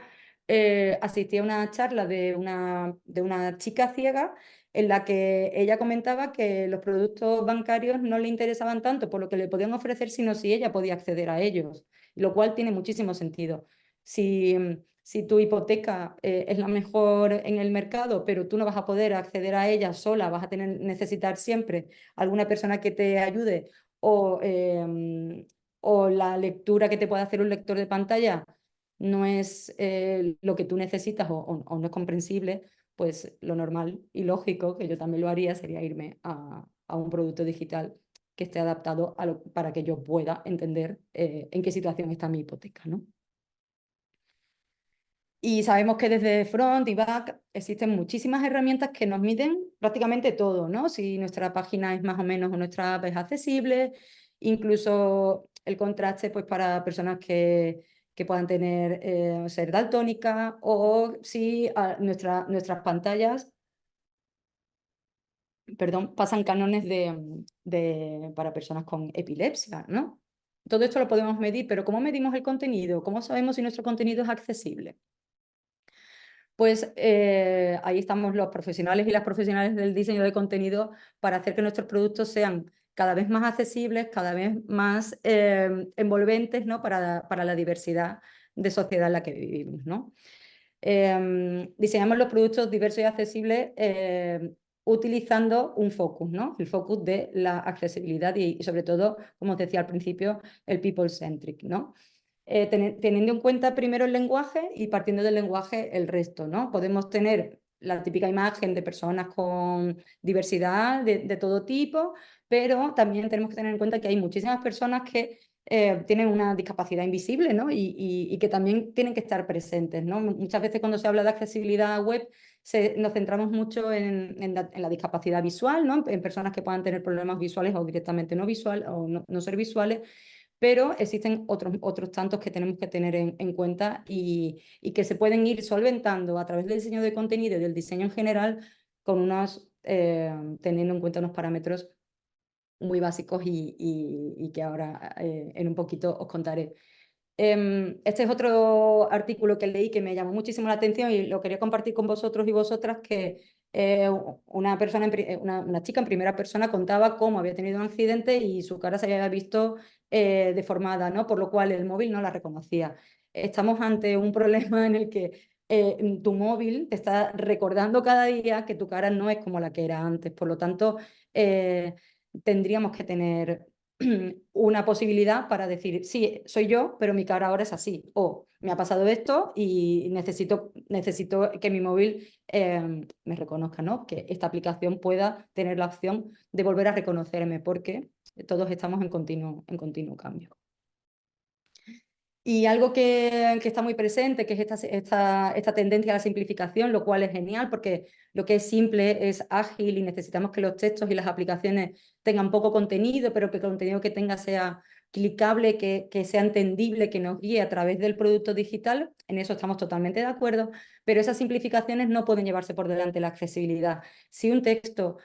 asistí a una charla de una chica ciega en la que ella comentaba que los productos bancarios no le interesaban tanto por lo que le podían ofrecer, sino si ella podía acceder a ellos, lo cual tiene muchísimo sentido. Si tu hipoteca es la mejor en el mercado, pero tú no vas a poder acceder a ella sola, vas a necesitar siempre alguna persona que te ayude o la lectura que te puede hacer un lector de pantalla no es lo que tú necesitas o no es comprensible, pues lo normal y lógico, que yo también lo haría, sería irme a un producto digital que esté adaptado para que yo pueda entender en qué situación está mi hipoteca, ¿no? Y sabemos que desde front y back existen muchísimas herramientas que nos miden prácticamente todo, ¿no? Si nuestra página es más o menos o nuestra app es accesible, incluso el contraste pues, para personas que puedan ser daltónicas o si nuestras pantallas, perdón, pasan cánones para personas con epilepsia, ¿no? Todo esto lo podemos medir, pero ¿cómo medimos el contenido? ¿Cómo sabemos si nuestro contenido es accesible? Pues ahí estamos los profesionales y las profesionales del diseño de contenido para hacer que nuestros productos sean cada vez más accesibles, cada vez más envolventes, ¿no? para la diversidad de sociedad en la que vivimos, ¿no? Diseñamos los productos diversos y accesibles utilizando un focus, ¿no? El focus de la accesibilidad y sobre todo, como os decía al principio, el people-centric, ¿no? Teniendo en cuenta primero el lenguaje y partiendo del lenguaje el resto, ¿no? Podemos tener la típica imagen de personas con diversidad de todo tipo, pero también tenemos que tener en cuenta que hay muchísimas personas que tienen una discapacidad invisible, ¿no? Y que también tienen que estar presentes, ¿no? Muchas veces cuando se habla de accesibilidad web nos centramos mucho en la discapacidad visual, ¿no? En personas que puedan tener problemas visuales o directamente no visuales o no ser visuales, pero existen otros tantos que tenemos que tener en cuenta y que se pueden ir solventando a través del diseño de contenido y del diseño en general teniendo en cuenta unos parámetros muy básicos y que ahora en un poquito os contaré. Este es otro artículo que leí que me llamó muchísimo la atención y lo quería compartir con vosotros y vosotras, que una chica en primera persona contaba cómo había tenido un accidente y su cara se había visto deformada, ¿no? Por lo cual el móvil no la reconocía. Estamos ante un problema en el que tu móvil te está recordando cada día que tu cara no es como la que era antes. Por lo tanto, tendríamos que tener una posibilidad para decir, sí, soy yo, pero mi cara ahora es así, o me ha pasado esto y necesito que mi móvil me reconozca, ¿no? Que esta aplicación pueda tener la opción de volver a reconocerme, porque todos estamos en continuo cambio. Y algo que está muy presente, que es esta tendencia a la simplificación, lo cual es genial porque lo que es simple es ágil y necesitamos que los textos y las aplicaciones tengan poco contenido, pero que el contenido que tenga sea clicable, que sea entendible, que nos guíe a través del producto digital. En eso estamos totalmente de acuerdo, pero esas simplificaciones no pueden llevarse por delante la accesibilidad. Si un texto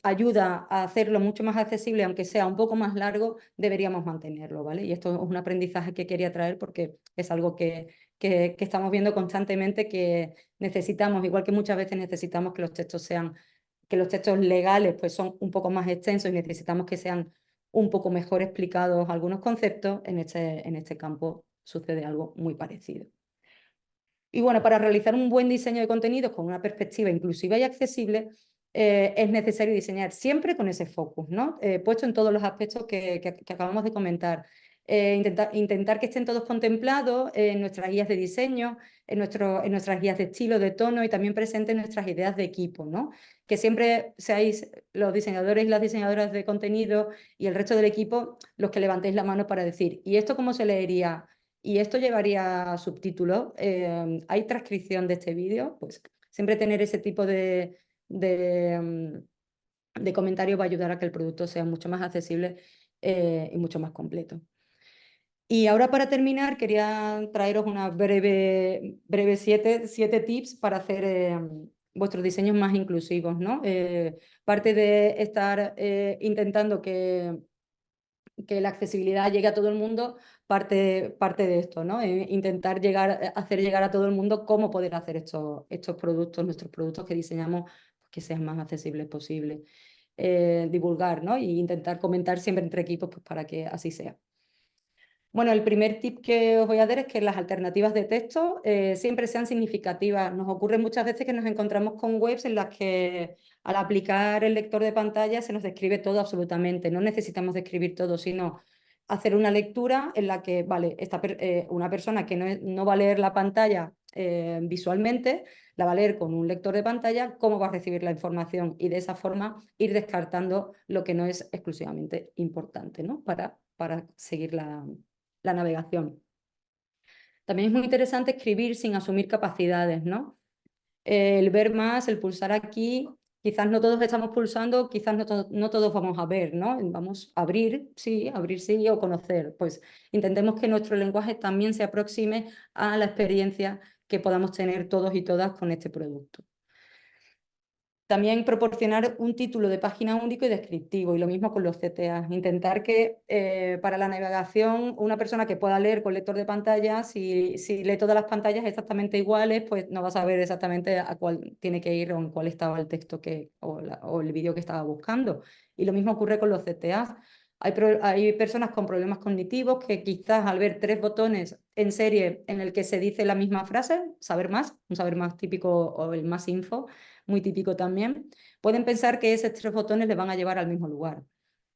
ayuda a hacerlo mucho más accesible, aunque sea un poco más largo, deberíamos mantenerlo, ¿vale? Y esto es un aprendizaje que quería traer porque es algo que estamos viendo constantemente, que necesitamos, igual que muchas veces necesitamos que los textos que los textos legales pues son un poco más extensos y necesitamos que sean un poco mejor explicados algunos conceptos, en este campo sucede algo muy parecido. Y bueno, para realizar un buen diseño de contenidos con una perspectiva inclusiva y accesible, es necesario diseñar siempre con ese focus, ¿no? Puesto en todos los aspectos que acabamos de comentar. Intentar que estén todos contemplados en nuestras guías de diseño, en nuestras guías de estilo, de tono y también presentes en nuestras ideas de equipo, ¿no? Que siempre seáis los diseñadores y las diseñadoras de contenido y el resto del equipo los que levantéis la mano para decir, ¿y esto cómo se leería? ¿Y esto llevaría subtítulos? ¿Hay transcripción de este vídeo? Pues siempre tener ese tipo de comentarios va a ayudar a que el producto sea mucho más accesible y mucho más completo. Y ahora para terminar quería traeros una breve 7 tips para hacer vuestros diseños más inclusivos, ¿no? Parte de estar intentando que la accesibilidad llegue a todo el mundo, parte de esto, ¿no? Intentar hacer llegar a todo el mundo cómo poder hacer estos productos, nuestros productos que diseñamos, que sean más accesibles posible. Divulgar, ¿no? Y intentar comentar siempre entre equipos pues, para que así sea. Bueno, el primer tip que os voy a dar es que las alternativas de texto siempre sean significativas. Nos ocurre muchas veces que nos encontramos con webs en las que al aplicar el lector de pantalla se nos describe todo absolutamente. No necesitamos describir todo, sino hacer una lectura en la que, vale, una persona que no va a leer la pantalla visualmente, la va a leer con un lector de pantalla, cómo va a recibir la información y de esa forma ir descartando lo que no es exclusivamente importante, ¿no? Para seguir la navegación. También es muy interesante escribir sin asumir capacidades, ¿no? El ver más, el pulsar aquí, quizás no todos estamos pulsando, quizás no todos vamos a ver, ¿no? Vamos a abrir sí, o conocer. Pues intentemos que nuestro lenguaje también se aproxime a la experiencia que podamos tener todos y todas con este producto. También proporcionar un título de página único y descriptivo, y lo mismo con los CTA. Intentar que para la navegación una persona que pueda leer con lector de pantalla, si lee todas las pantallas exactamente iguales, pues no va a saber exactamente a cuál tiene que ir o en cuál estaba el texto o el vídeo que estaba buscando. Y lo mismo ocurre con los CTA. Hay personas con problemas cognitivos que quizás al ver 3 botones en serie en el que se dice la misma frase, un saber más típico o el más info, muy típico también, pueden pensar que esos 3 botones les van a llevar al mismo lugar.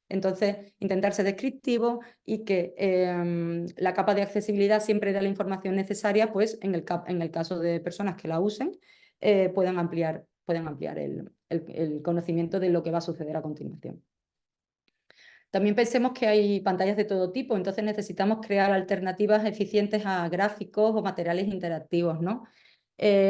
Entonces, intentar ser descriptivo y que la capa de accesibilidad siempre dé la información necesaria, pues en el caso de personas que la usen, puedan ampliar el conocimiento de lo que va a suceder a continuación. También pensemos que hay pantallas de todo tipo, entonces necesitamos crear alternativas eficientes a gráficos o materiales interactivos, ¿no?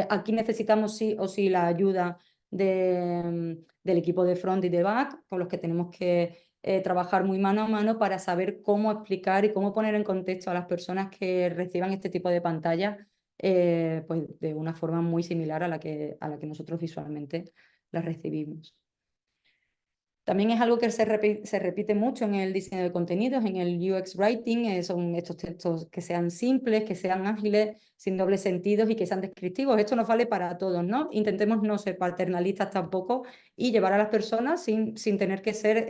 Aquí necesitamos sí o sí la ayuda del equipo de front y de back, con los que tenemos que trabajar muy mano a mano para saber cómo explicar y cómo poner en contexto a las personas que reciban este tipo de pantallas pues de una forma muy similar a la que nosotros visualmente las recibimos. También es algo que se repite mucho en el diseño de contenidos, en el UX Writing, son estos textos que sean simples, que sean ágiles, sin dobles sentidos y que sean descriptivos. Esto nos vale para todos, ¿no? Intentemos no ser paternalistas tampoco y llevar a las personas sin tener que ser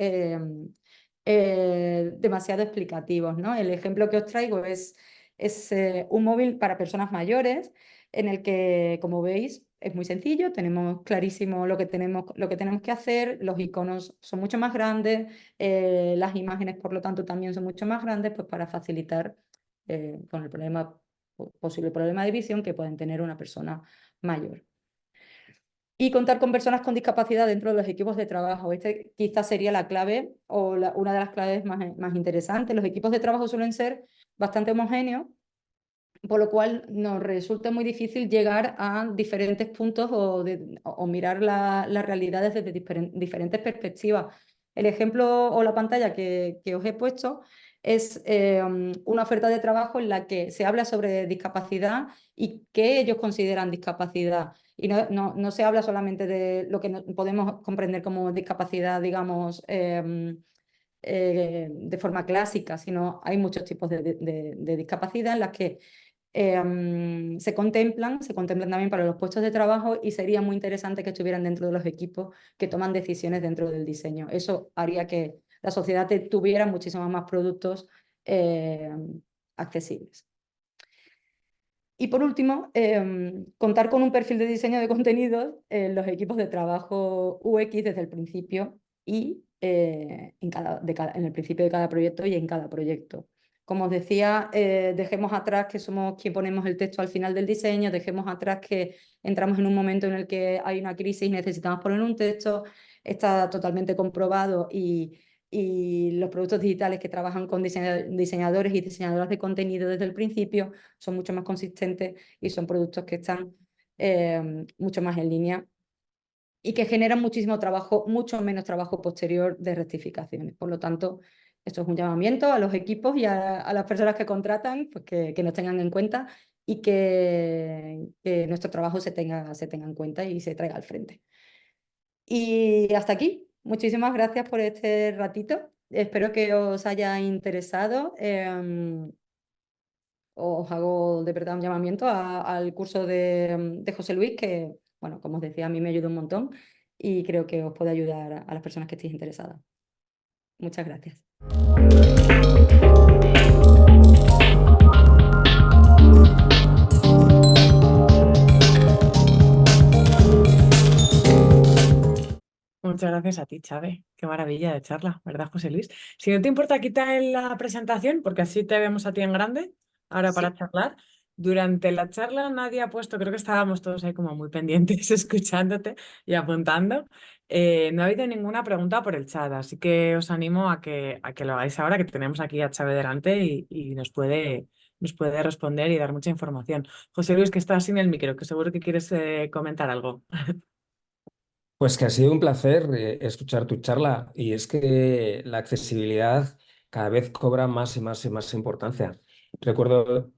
demasiado explicativos, ¿no? El ejemplo que os traigo es un móvil para personas mayores en el que, como veis, es muy sencillo, tenemos clarísimo lo que tenemos que hacer, los iconos son mucho más grandes, las imágenes, por lo tanto, también son mucho más grandes, pues para facilitar con el posible problema de visión que pueden tener una persona mayor. Y contar con personas con discapacidad dentro de los equipos de trabajo. Este quizás sería la clave o una de las claves más interesantes. Los equipos de trabajo suelen ser bastante homogéneos, por lo cual nos resulta muy difícil llegar a diferentes puntos o mirar la realidad desde diferentes perspectivas. El ejemplo o la pantalla que os he puesto es una oferta de trabajo en la que se habla sobre discapacidad y qué ellos consideran discapacidad. Y no se habla solamente de lo que podemos comprender como discapacidad, digamos, de forma clásica, sino hay muchos tipos de discapacidad en las que se contemplan también para los puestos de trabajo y sería muy interesante que estuvieran dentro de los equipos que toman decisiones dentro del diseño. Eso haría que la sociedad tuviera muchísimos más productos accesibles. Y por último, contar con un perfil de diseño de contenidos en los equipos de trabajo UX desde el principio y en el principio de cada proyecto y en cada proyecto. Como os decía, dejemos atrás que somos quien ponemos el texto al final del diseño, dejemos atrás que entramos en un momento en el que hay una crisis y necesitamos poner un texto, está totalmente comprobado y los productos digitales que trabajan con diseñadores y diseñadoras de contenido desde el principio son mucho más consistentes y son productos que están mucho más en línea y que generan muchísimo trabajo, mucho menos trabajo posterior de rectificaciones. Por lo tanto, esto es un llamamiento a los equipos y a las personas que contratan, pues que nos tengan en cuenta y que nuestro trabajo se tenga en cuenta y se traiga al frente. Y hasta aquí. Muchísimas gracias por este ratito. Espero que os haya interesado. Os hago de verdad un llamamiento al curso de José Luis, que, bueno, como os decía, a mí me ayuda un montón y creo que os puede ayudar a las personas que estéis interesadas. Muchas gracias. Muchas gracias a ti, Chave. Qué maravilla de charla, ¿verdad, José Luis? Si no te importa, quita en la presentación, porque así te vemos a ti en grande, ahora para charlar. Durante la charla nadie ha puesto, creo que estábamos todos ahí como muy pendientes escuchándote y apuntando. No ha habido ninguna pregunta por el chat, así que os animo a que lo hagáis ahora, que tenemos aquí a Chave delante y nos puede responder y dar mucha información. José Luis, que estás sin el micro, que seguro que quieres comentar algo. Pues que ha sido un placer escuchar tu charla y es que la accesibilidad cada vez cobra más y más y más importancia. Recuerdo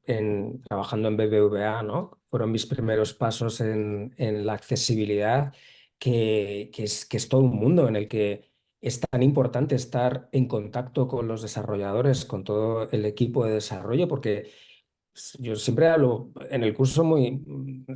trabajando en BBVA, ¿no? Fueron mis primeros pasos en la accesibilidad, que es todo un mundo en el que es tan importante estar en contacto con los desarrolladores, con todo el equipo de desarrollo, porque yo siempre hablo en el curso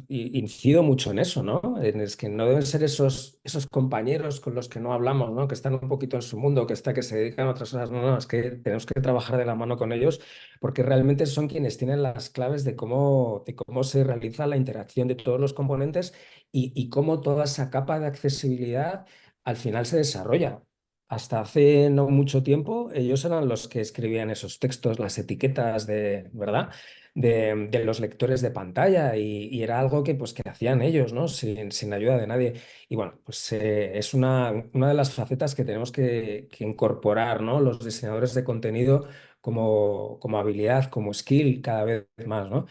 incido mucho en eso, ¿no? En es que no deben ser esos compañeros con los que no hablamos, ¿no? Que están un poquito en su mundo, que se dedican a otras cosas. No, no, es que tenemos que trabajar de la mano con ellos porque realmente son quienes tienen las claves de cómo se realiza la interacción de todos los componentes y cómo toda esa capa de accesibilidad al final se desarrolla. Hasta hace no mucho tiempo, ellos eran los que escribían esos textos, las etiquetas ¿verdad? De los lectores de pantalla y era algo pues, que hacían ellos, ¿no? Sin ayuda de nadie. Y bueno, pues es una de las facetas que tenemos que incorporar, ¿no? Los diseñadores de contenido como habilidad, como skill cada vez más, ¿no?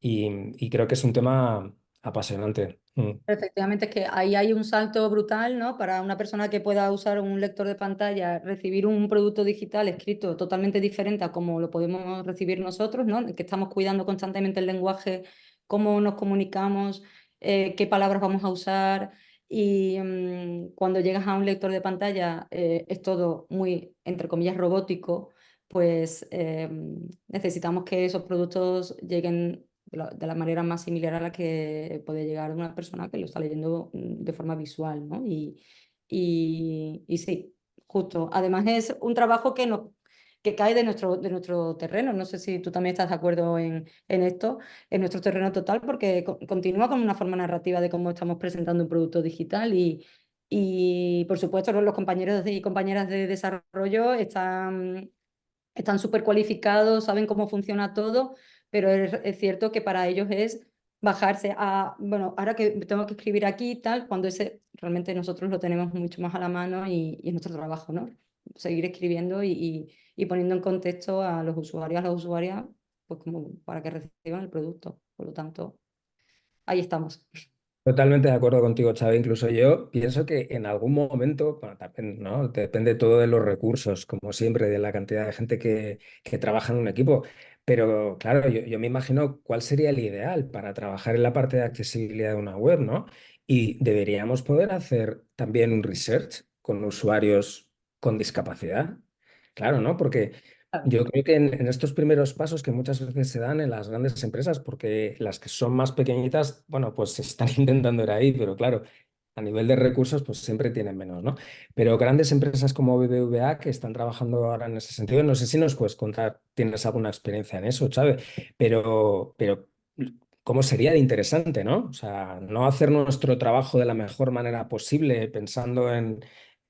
Y creo que es un tema apasionante. Efectivamente, es que ahí hay un salto brutal, ¿no? Para una persona que pueda usar un lector de pantalla, recibir un producto digital escrito totalmente diferente a como lo podemos recibir nosotros, ¿no? Que estamos cuidando constantemente el lenguaje, cómo nos comunicamos, qué palabras vamos a usar. Y cuando llegas a un lector de pantalla es todo muy, entre comillas, robótico, pues necesitamos que esos productos lleguen de la manera más similar a la que puede llegar una persona que lo está leyendo de forma visual, ¿no? Y sí, justo. Además es un trabajo que cae de nuestro terreno. No sé si tú también estás de acuerdo en esto, en nuestro terreno total, porque continúa con una forma narrativa de cómo estamos presentando un producto digital y por supuesto, los compañeros y compañeras de desarrollo están súper cualificados, saben cómo funciona todo, pero es cierto que para ellos es bajarse a, bueno, ahora que tengo que escribir aquí y tal, cuando ese realmente nosotros lo tenemos mucho más a la mano y es nuestro trabajo, ¿no? Seguir escribiendo y poniendo en contexto a los usuarios, a las usuarias, pues como para que reciban el producto. Por lo tanto, ahí estamos. Totalmente de acuerdo contigo, Xavi. Incluso yo pienso que en algún momento, bueno, también, ¿no? Depende todo de los recursos, como siempre, de la cantidad de gente que trabaja en un equipo. Pero claro, yo me imagino cuál sería el ideal para trabajar en la parte de accesibilidad de una web, ¿no? Y deberíamos poder hacer también un research con usuarios con discapacidad. Claro, ¿no? Porque Claro. yo creo que en estos primeros pasos que muchas veces se dan en las grandes empresas, porque las que son más pequeñitas, bueno, pues se están intentando ir ahí, pero claro, a nivel de recursos, pues siempre tienen menos, ¿no? Pero grandes empresas como BBVA que están trabajando ahora en ese sentido, no sé si nos puedes contar, tienes alguna experiencia en eso, Chávez, pero ¿cómo sería de interesante, ¿no? O sea, no hacer nuestro trabajo de la mejor manera posible pensando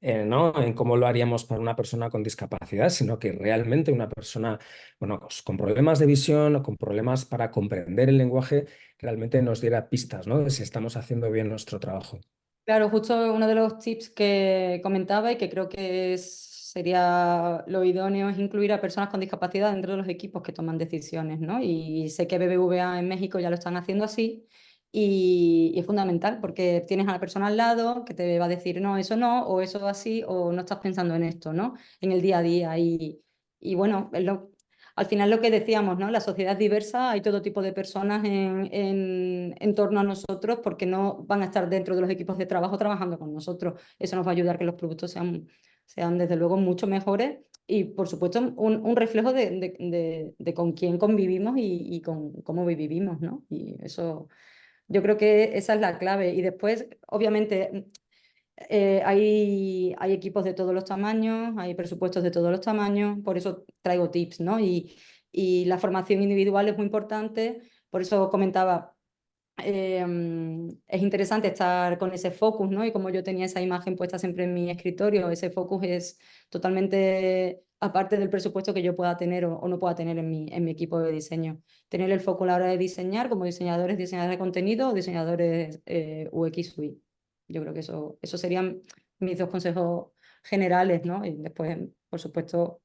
¿no? en cómo lo haríamos para una persona con discapacidad, sino que realmente una persona, bueno, pues, con problemas de visión o con problemas para comprender el lenguaje realmente nos diera pistas, ¿no? De si estamos haciendo bien nuestro trabajo. Claro, justo uno de los tips que comentaba y que creo que sería lo idóneo es incluir a personas con discapacidad dentro de los equipos que toman decisiones, ¿no? Y sé que BBVA en México ya lo están haciendo así y es fundamental porque tienes a la persona al lado que te va a decir, no, o eso así, o no estás pensando en esto, ¿no? En el día a día. Y bueno, al final lo que decíamos, ¿no? La sociedad es diversa, hay todo tipo de personas en torno a nosotros porque no van a estar dentro de los equipos de trabajo trabajando con nosotros. Eso nos va a ayudar a que los productos sean desde luego mucho mejores y por supuesto un reflejo de con quién convivimos y con cómo vivimos, ¿no? Y eso yo creo que esa es la clave. Y después, obviamente, hay equipos de todos los tamaños, hay presupuestos de todos los tamaños, por eso traigo tips, ¿no? Y la formación individual es muy importante, por eso comentaba, es interesante estar con ese focus, ¿no? Y como yo tenía esa imagen puesta siempre en mi escritorio, ese focus es totalmente aparte del presupuesto que yo pueda tener o no pueda tener en mi equipo de diseño. Tener el foco a la hora de diseñar como diseñadores de contenido o diseñadores UX UI. Yo creo que eso serían mis dos consejos generales, ¿no? Y después, por supuesto,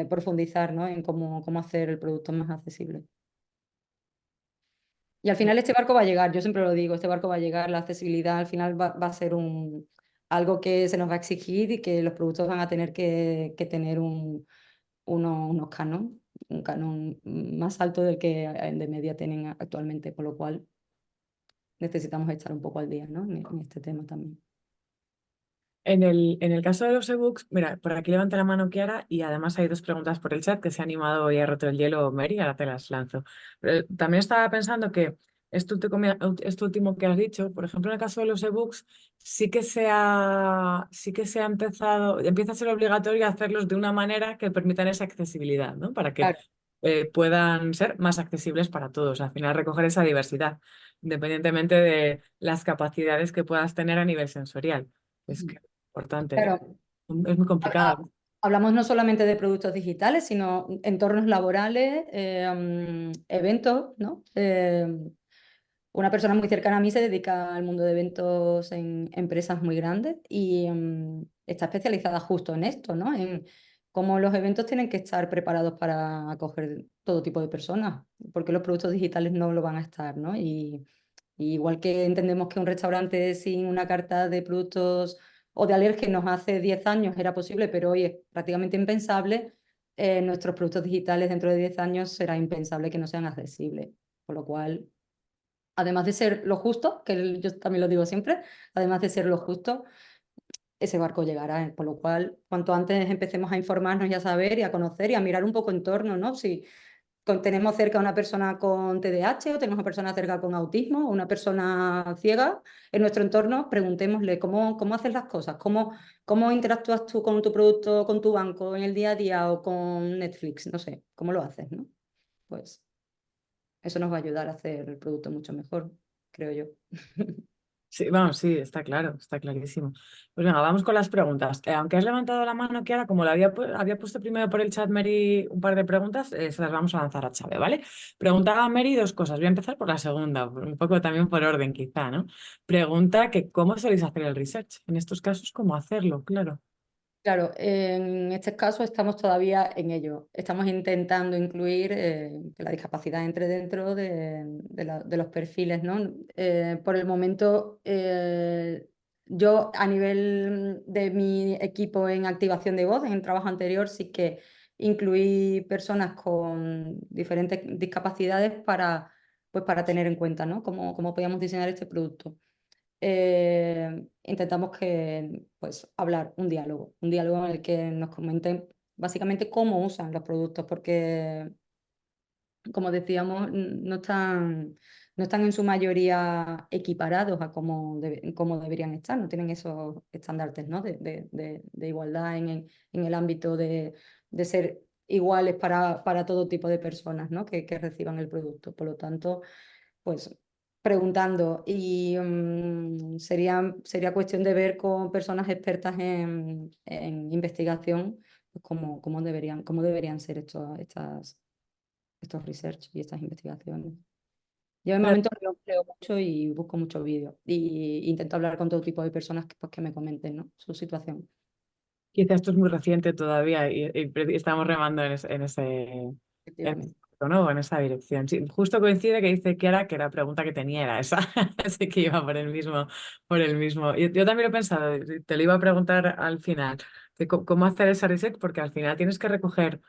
profundizar, ¿no? En cómo hacer el producto más accesible. Y al final este barco va a llegar, yo siempre lo digo, este barco va a llegar, la accesibilidad al final va a ser algo que se nos va a exigir y que los productos van a tener que tener unos canon, un canon más alto del que de media tienen actualmente, por lo cual necesitamos estar un poco al día, ¿no? En este tema también. En el caso de los ebooks, mira, por aquí levanta la mano Kiara y además hay dos preguntas por el chat que se ha animado y ha roto el hielo Mary, ahora te las lanzo. Pero también estaba pensando que esto último que has dicho, por ejemplo, en el caso de los ebooks, sí que se ha empieza a ser obligatorio hacerlos de una manera que permitan esa accesibilidad, ¿no? Para que Claro. puedan ser más accesibles para todos. Al final, recoger esa diversidad, independientemente de las capacidades que puedas tener a nivel sensorial. Es que importante. Claro, Es muy complicado. hablamos no solamente de productos digitales, sino entornos laborales, eventos, ¿no? Una persona muy cercana a mí se dedica al mundo de eventos en empresas muy grandes y está especializada justo en esto, ¿no? En cómo los eventos tienen que estar preparados para acoger todo tipo de personas, porque los productos digitales no lo van a estar, ¿no? Y igual que entendemos que un restaurante sin una carta de productos o de alérgenos hace 10 años era posible, pero hoy es prácticamente impensable, nuestros productos digitales dentro de 10 años será impensable que no sean accesibles. Por lo cual, además de ser lo justo, que yo también lo digo siempre, además de ser lo justo, ese barco llegará. Por lo cual, cuanto antes empecemos a informarnos y a saber y a conocer y a mirar un poco en torno, ¿no? Si tenemos cerca a una persona con TDAH o tenemos una persona cerca con autismo o una persona ciega en nuestro entorno, preguntémosle cómo haces las cosas, cómo interactúas tú con tu producto, con tu banco en el día a día o con Netflix, no sé, cómo lo haces, ¿no? Pues eso nos va a ayudar a hacer el producto mucho mejor, creo yo. Sí, vamos, sí, está claro, está clarísimo. Pues venga, vamos con las preguntas. Aunque has levantado la mano, Kiara, como había puesto primero por el chat Mary un par de preguntas, se las vamos a lanzar a Chávez, ¿vale? Preguntaba a Mary dos cosas. Voy a empezar por la segunda, un poco también por orden quizá, ¿no? Pregunta que cómo soléis hacer el research. En estos casos, ¿cómo hacerlo? Claro. Claro, en este caso estamos todavía en ello. Estamos intentando incluir que la discapacidad entre dentro de los perfiles, ¿no? Por el momento, yo a nivel de mi equipo en activación de voz, en el trabajo anterior, sí que incluí personas con diferentes discapacidades pues para tener en cuenta, ¿no? Cómo podíamos diseñar este producto. Intentamos pues, hablar un diálogo en el que nos comenten básicamente cómo usan los productos, porque, como decíamos, no están en su mayoría equiparados a cómo deberían estar, no tienen esos estándares, ¿no? de igualdad en el ámbito de ser iguales para todo tipo de personas, ¿no? que reciban el producto. Por lo tanto, pues preguntando y sería cuestión de ver con personas expertas en investigación pues, cómo deberían ser estos research y estas investigaciones. Yo de momento leo mucho y busco muchos vídeos y intento hablar con todo tipo de personas que me comenten, ¿no? Su situación. Quizá esto es muy reciente todavía y estamos remando Efectivamente. ¿no? En esa dirección. Sí, justo coincide que dice Kiara que la pregunta que tenía era esa, así que iba por el mismo. Yo también lo he pensado, y te lo iba a preguntar al final, de cómo hacer esa reset, porque al final tienes que recoger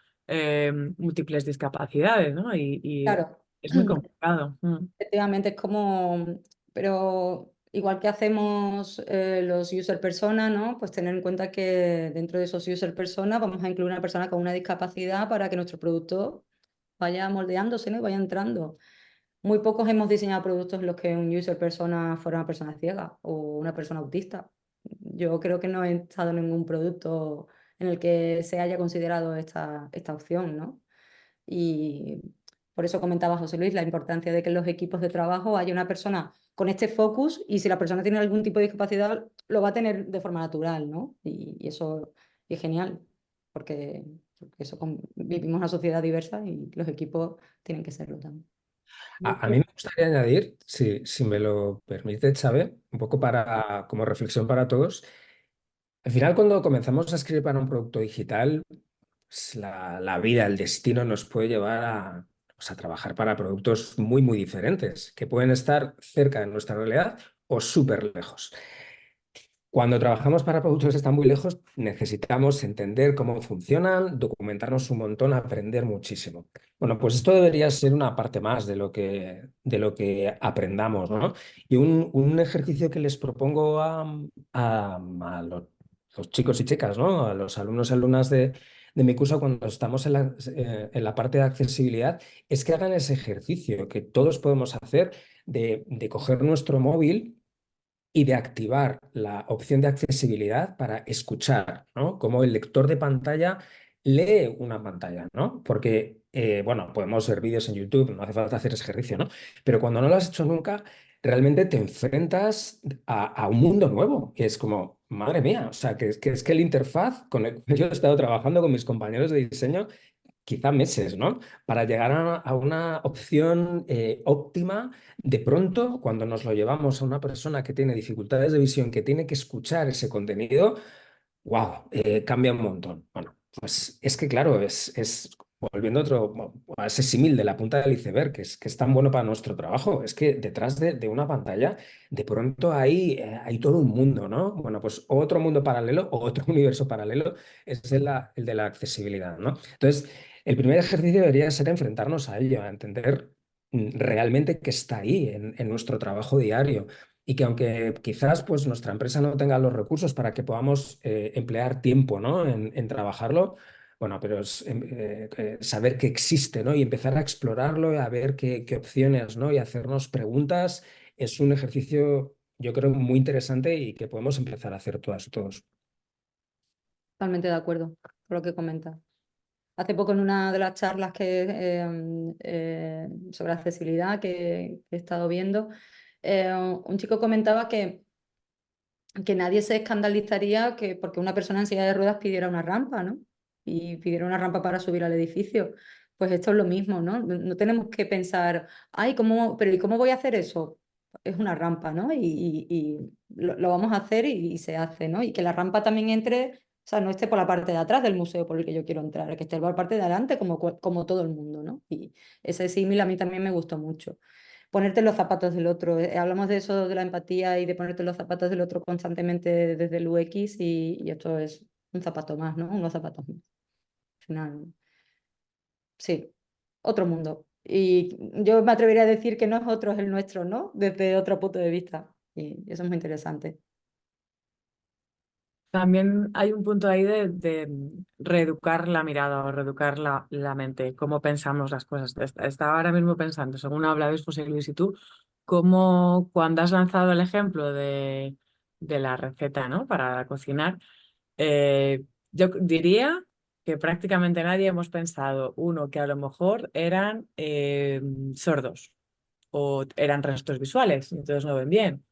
múltiples discapacidades, ¿no? Y Claro. es muy complicado. Efectivamente, es como, pero igual que hacemos los user persona, ¿no? Pues tener en cuenta que dentro de esos user persona vamos a incluir una persona con una discapacidad para que nuestro producto vaya moldeándose, ¿no? Y vaya entrando. Muy pocos hemos diseñado productos en los que un user persona fuera una persona ciega o una persona autista. Yo creo que no he estado en ningún producto en el que se haya considerado esta opción, ¿no? Y por eso comentaba José Luis la importancia de que en los equipos de trabajo haya una persona con este focus y si la persona tiene algún tipo de discapacidad lo va a tener de forma natural, ¿no? Y eso es genial, porque vivimos una sociedad diversa y los equipos tienen que serlo también. A mí me gustaría añadir, si me lo permite, Chávez, un poco como reflexión para todos. Al final, cuando comenzamos a escribir para un producto digital, pues la vida, el destino nos puede llevar pues, a trabajar para productos muy, muy diferentes, que pueden estar cerca de nuestra realidad o súper lejos. Cuando trabajamos para productos que están muy lejos, necesitamos entender cómo funcionan, documentarnos un montón, aprender muchísimo. Bueno, pues esto debería ser una parte más de lo que aprendamos, ¿no? Y un ejercicio que les propongo a los chicos y chicas, ¿no? A los alumnos y alumnas de mi curso cuando estamos en la parte de accesibilidad, es que hagan ese ejercicio que todos podemos hacer de coger nuestro móvil y de activar la opción de accesibilidad para escuchar, ¿no? Cómo el lector de pantalla lee una pantalla, ¿no? Porque, bueno, podemos ver vídeos en YouTube, no hace falta hacer ese ejercicio, ¿no? Pero cuando no lo has hecho nunca, realmente te enfrentas a un mundo nuevo. Y es como, madre mía, o sea, que es que el interfaz con el que yo he estado trabajando con mis compañeros de diseño quizá meses, ¿no? Para llegar a una opción óptima, de pronto, cuando nos lo llevamos a una persona que tiene dificultades de visión, que tiene que escuchar ese contenido, wow, cambia un montón. Bueno, pues es que claro, es volviendo a ese símil de la punta del iceberg, que es tan bueno para nuestro trabajo, es que detrás de una pantalla, de pronto hay todo un mundo, ¿no? Bueno, pues otro mundo paralelo o otro universo paralelo es el de la accesibilidad, ¿no? Entonces, el primer ejercicio debería ser enfrentarnos a ello, a entender realmente qué está ahí en nuestro trabajo diario y que aunque quizás pues, nuestra empresa no tenga los recursos para que podamos emplear tiempo, ¿no? en trabajarlo, bueno, pero saber que existe, ¿no? Y empezar a explorarlo, a ver qué opciones, ¿no? Y hacernos preguntas es un ejercicio, yo creo, muy interesante y que podemos empezar a hacer todas y todos. Totalmente de acuerdo con lo que comentas. Hace poco en una de las charlas sobre accesibilidad que he estado viendo, un chico comentaba que nadie se escandalizaría porque una persona en silla de ruedas pidiera una rampa, ¿no? Y pidiera una rampa para subir al edificio. Pues esto es lo mismo, ¿no? No tenemos que pensar, ay, pero ¿y cómo voy a hacer eso? Es una rampa, ¿no? Y lo vamos a hacer y se hace, ¿no? Y que la rampa también entre, o sea, no esté por la parte de atrás del museo por el que yo quiero entrar, que esté por la parte de adelante como todo el mundo, ¿no? Y ese símil a mí también me gustó mucho ponerte en los zapatos del otro. Hablamos de eso, de la empatía y de ponerte en los zapatos del otro constantemente desde el UX y esto es un zapato más, ¿no? Unos zapatos más. Al final, sí, otro mundo. Y yo me atrevería a decir que no es otro, es el nuestro, ¿no? Desde otro punto de vista. Y eso es muy interesante. También hay un punto ahí de reeducar la mirada o reeducar la mente, cómo pensamos las cosas. Estaba ahora mismo pensando, según hablabais José Luis y tú, cómo cuando has lanzado el ejemplo de la receta, ¿no? Para cocinar, eh, yo diría que prácticamente nadie hemos pensado, uno, que a lo mejor eran sordos o eran restos visuales, y entonces no ven bien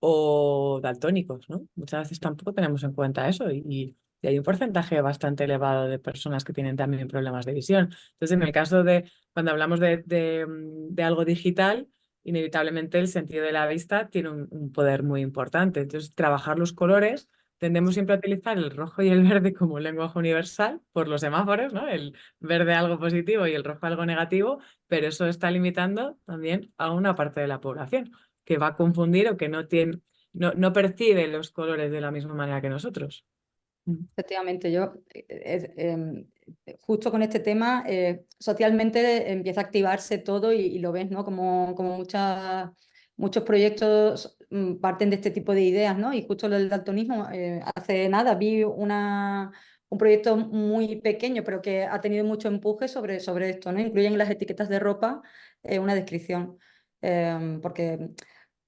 o daltónicos, ¿no? Muchas veces tampoco tenemos en cuenta eso y hay un porcentaje bastante elevado de personas que tienen también problemas de visión. Entonces, en el caso de cuando hablamos de algo digital, inevitablemente el sentido de la vista tiene un poder muy importante. Entonces, trabajar los colores, tendemos siempre a utilizar el rojo y el verde como lenguaje universal por los semáforos, ¿no? El verde algo positivo y el rojo algo negativo, pero eso está limitando también a una parte de la población que va a confundir o que no percibe los colores de la misma manera que nosotros. Efectivamente, yo justo con este tema socialmente empieza a activarse todo y lo ves, ¿no? Como muchos proyectos parten de este tipo de ideas, ¿no? Y justo lo del daltonismo, hace nada vi un proyecto muy pequeño, pero que ha tenido mucho empuje sobre esto, ¿no? Incluyen en las etiquetas de ropa una descripción, porque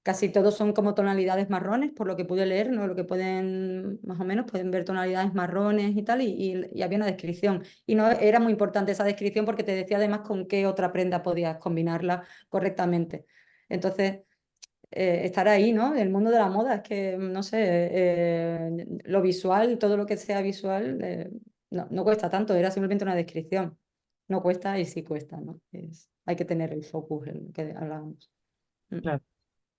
casi todos son como tonalidades marrones, por lo que pude leer, ¿no? Lo que pueden, más o menos, pueden ver tonalidades marrones y tal, y había una descripción. Y no era muy importante esa descripción porque te decía además con qué otra prenda podías combinarla correctamente. Entonces, estar ahí, ¿no? El mundo de la moda, es que, no sé, lo visual, todo lo que sea visual, no cuesta tanto, era simplemente una descripción. No cuesta y sí cuesta, ¿no? Hay que tener el focus en lo que hablábamos. Claro.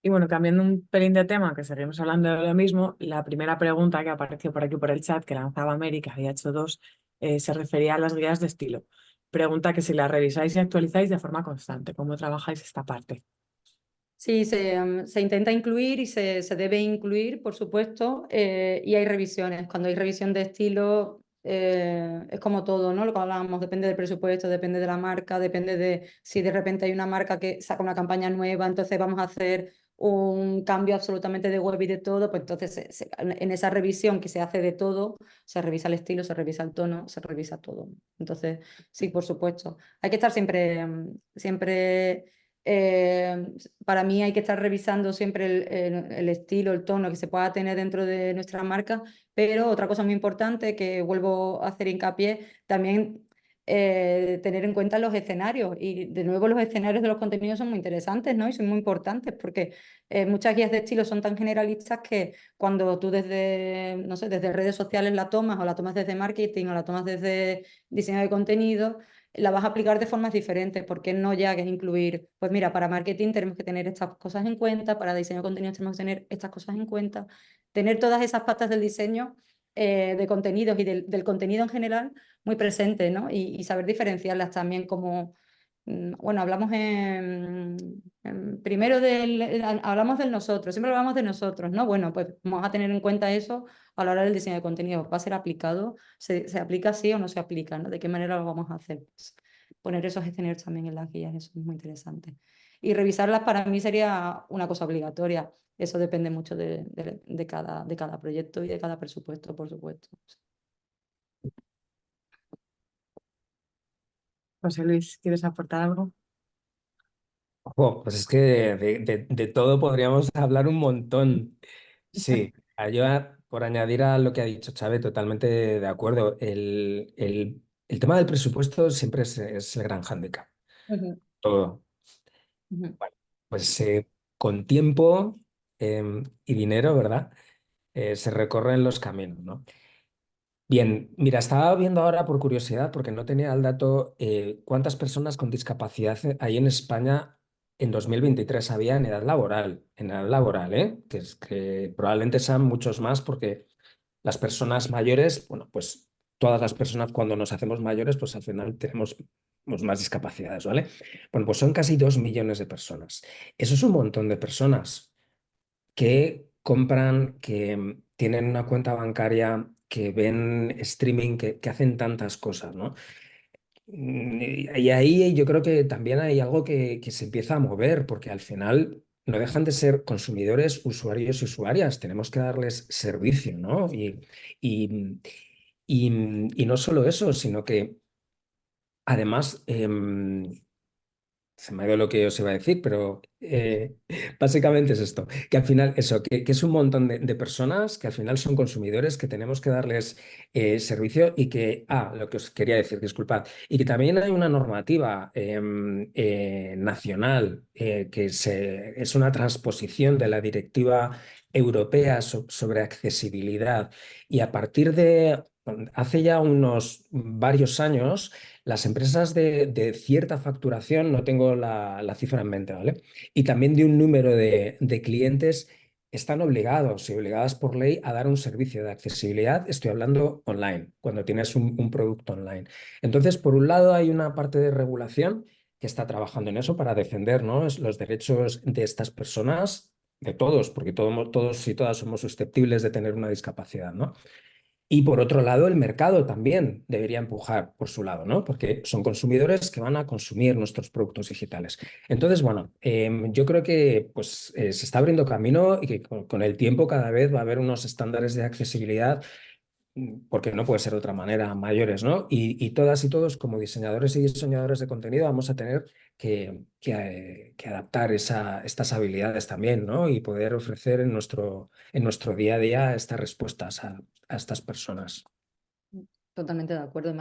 Y bueno, cambiando un pelín de tema, que seguimos hablando de lo mismo, la primera pregunta que apareció por aquí por el chat, que lanzaba Mary, que había hecho dos, se refería a las guías de estilo. Pregunta que si las revisáis y actualizáis de forma constante, ¿cómo trabajáis esta parte? Sí, se intenta incluir y se debe incluir, por supuesto, y hay revisiones. Cuando hay revisión de estilo, es como todo, ¿no? Lo que hablábamos, depende del presupuesto, depende de la marca, depende de si de repente hay una marca que saca una campaña nueva, entonces vamos a hacer un cambio absolutamente de web y de todo, pues entonces en esa revisión que se hace de todo, se revisa el estilo, se revisa el tono, se revisa todo. Entonces, sí, por supuesto. Hay que estar siempre, siempre eh, para mí hay que estar revisando siempre el estilo, el tono que se pueda tener dentro de nuestra marca, pero otra cosa muy importante que vuelvo a hacer hincapié, también tener en cuenta los escenarios. Y de nuevo los escenarios de los contenidos son muy interesantes, ¿no? Y son muy importantes porque muchas guías de estilo son tan generalistas que cuando tú desde, no sé, desde redes sociales la tomas o la tomas desde marketing o la tomas desde diseño de contenido, la vas a aplicar de formas diferentes. ¿Por qué no ya que es incluir? Pues mira, para marketing tenemos que tener estas cosas en cuenta, para diseño de contenidos tenemos que tener estas cosas en cuenta, tener todas esas patas del diseño de contenidos y del contenido en general muy presente, ¿no? Y saber diferenciarlas también como, bueno, hablamos primero hablamos del nosotros, siempre hablamos de nosotros, ¿no? Bueno, pues vamos a tener en cuenta eso a la hora del diseño de contenido. ¿Va a ser aplicado? ¿Se aplica así o no se aplica? ¿No? ¿De qué manera lo vamos a hacer? Pues, poner esos escenarios también en las guías, eso es muy interesante. Y revisarlas para mí sería una cosa obligatoria. Eso depende mucho de cada proyecto y de cada presupuesto, por supuesto. José Luis, ¿quieres aportar algo? Ojo, pues es que de todo podríamos hablar un montón. Sí, yo por añadir a lo que ha dicho Chávez, totalmente de acuerdo. El tema del presupuesto siempre es el gran hándicap. Ujú, Todo. ujú. Pues con tiempo y dinero, ¿verdad? Se recorren los caminos, ¿no? Bien, mira, estaba viendo ahora por curiosidad, porque no tenía el dato, cuántas personas con discapacidad hay en España en 2023 había en edad laboral, ¿eh? Que probablemente sean muchos más porque las personas mayores, bueno, pues todas las personas cuando nos hacemos mayores, pues al final tenemos pues, más discapacidades, ¿vale? Bueno, pues son casi 2 millones de personas. Eso es un montón de personas que compran, que tienen una cuenta bancaria, que ven streaming, que hacen tantas cosas, ¿no? Y ahí yo creo que también hay algo que se empieza a mover, porque al final no dejan de ser consumidores, usuarios y usuarias. Tenemos que darles servicio, ¿no? Y, y no solo eso, sino que además se me ha ido lo que os iba a decir, pero básicamente es esto, que al final eso, que es un montón de personas que al final son consumidores, que tenemos que darles servicio y que, lo que os quería decir, disculpad, y que también hay una normativa nacional es una transposición de la directiva europea sobre accesibilidad y a partir de hace ya unos varios años las empresas de cierta facturación, no tengo la cifra en mente, ¿vale? Y también de un número de clientes están obligados y obligadas por ley a dar un servicio de accesibilidad. Estoy hablando online, cuando tienes un producto online. Entonces, por un lado, hay una parte de regulación que está trabajando en eso para defender, ¿no? Los derechos de estas personas, de todos, porque todos y todas somos susceptibles de tener una discapacidad, ¿no? Y por otro lado, el mercado también debería empujar por su lado, ¿no? Porque son consumidores que van a consumir nuestros productos digitales. Entonces, bueno, yo creo que pues, se está abriendo camino y que con el tiempo cada vez va a haber unos estándares de accesibilidad, porque no puede ser de otra manera, mayores, ¿no? Y todas y todos, como diseñadores y diseñadoras de contenido, vamos a tener que adaptar estas habilidades también, ¿no? Y poder ofrecer en nuestro día a día estas respuestas a estas personas. Totalmente de acuerdo.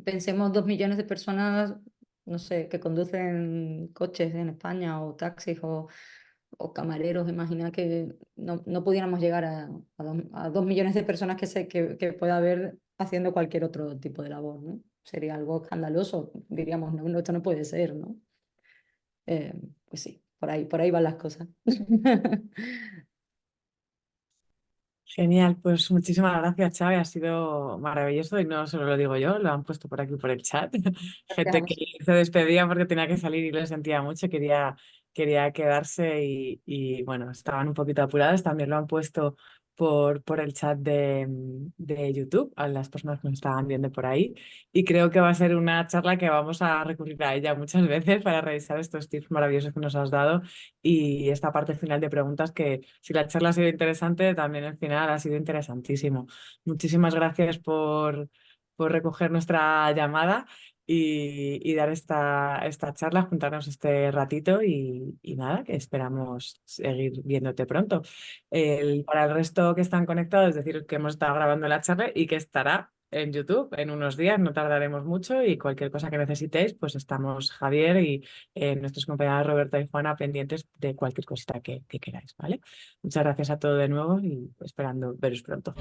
Pensemos 2 millones de personas, no sé, que conducen coches en España o taxis o camareros. Imagina que no pudiéramos llegar a 2 millones de personas que pueda haber haciendo cualquier otro tipo de labor, ¿no? Sería algo escandaloso, diríamos, no, esto no puede ser, ¿no? Pues sí, por ahí van las cosas. Genial, pues muchísimas gracias, Xavi. Ha sido maravilloso y no solo lo digo yo, lo han puesto por aquí por el chat. Gente que se despedía porque tenía que salir y lo sentía mucho, quería quedarse y bueno, estaban un poquito apurados. También lo han puesto por el chat de YouTube a las personas que nos estaban viendo por ahí. Y creo que va a ser una charla que vamos a recurrir a ella muchas veces para revisar estos tips maravillosos que nos has dado y esta parte final de preguntas que si la charla ha sido interesante, también el final ha sido interesantísimo. Muchísimas gracias por recoger nuestra llamada y dar esta charla, juntarnos este ratito y nada, que esperamos seguir viéndote pronto. Para el resto que están conectados, es decir, que hemos estado grabando la charla y que estará en YouTube en unos días, no tardaremos mucho y cualquier cosa que necesitéis, pues estamos Javier y nuestros compañeros Roberto y Juana pendientes de cualquier cosita que queráis, ¿vale? Muchas gracias a todos de nuevo y esperando veros pronto.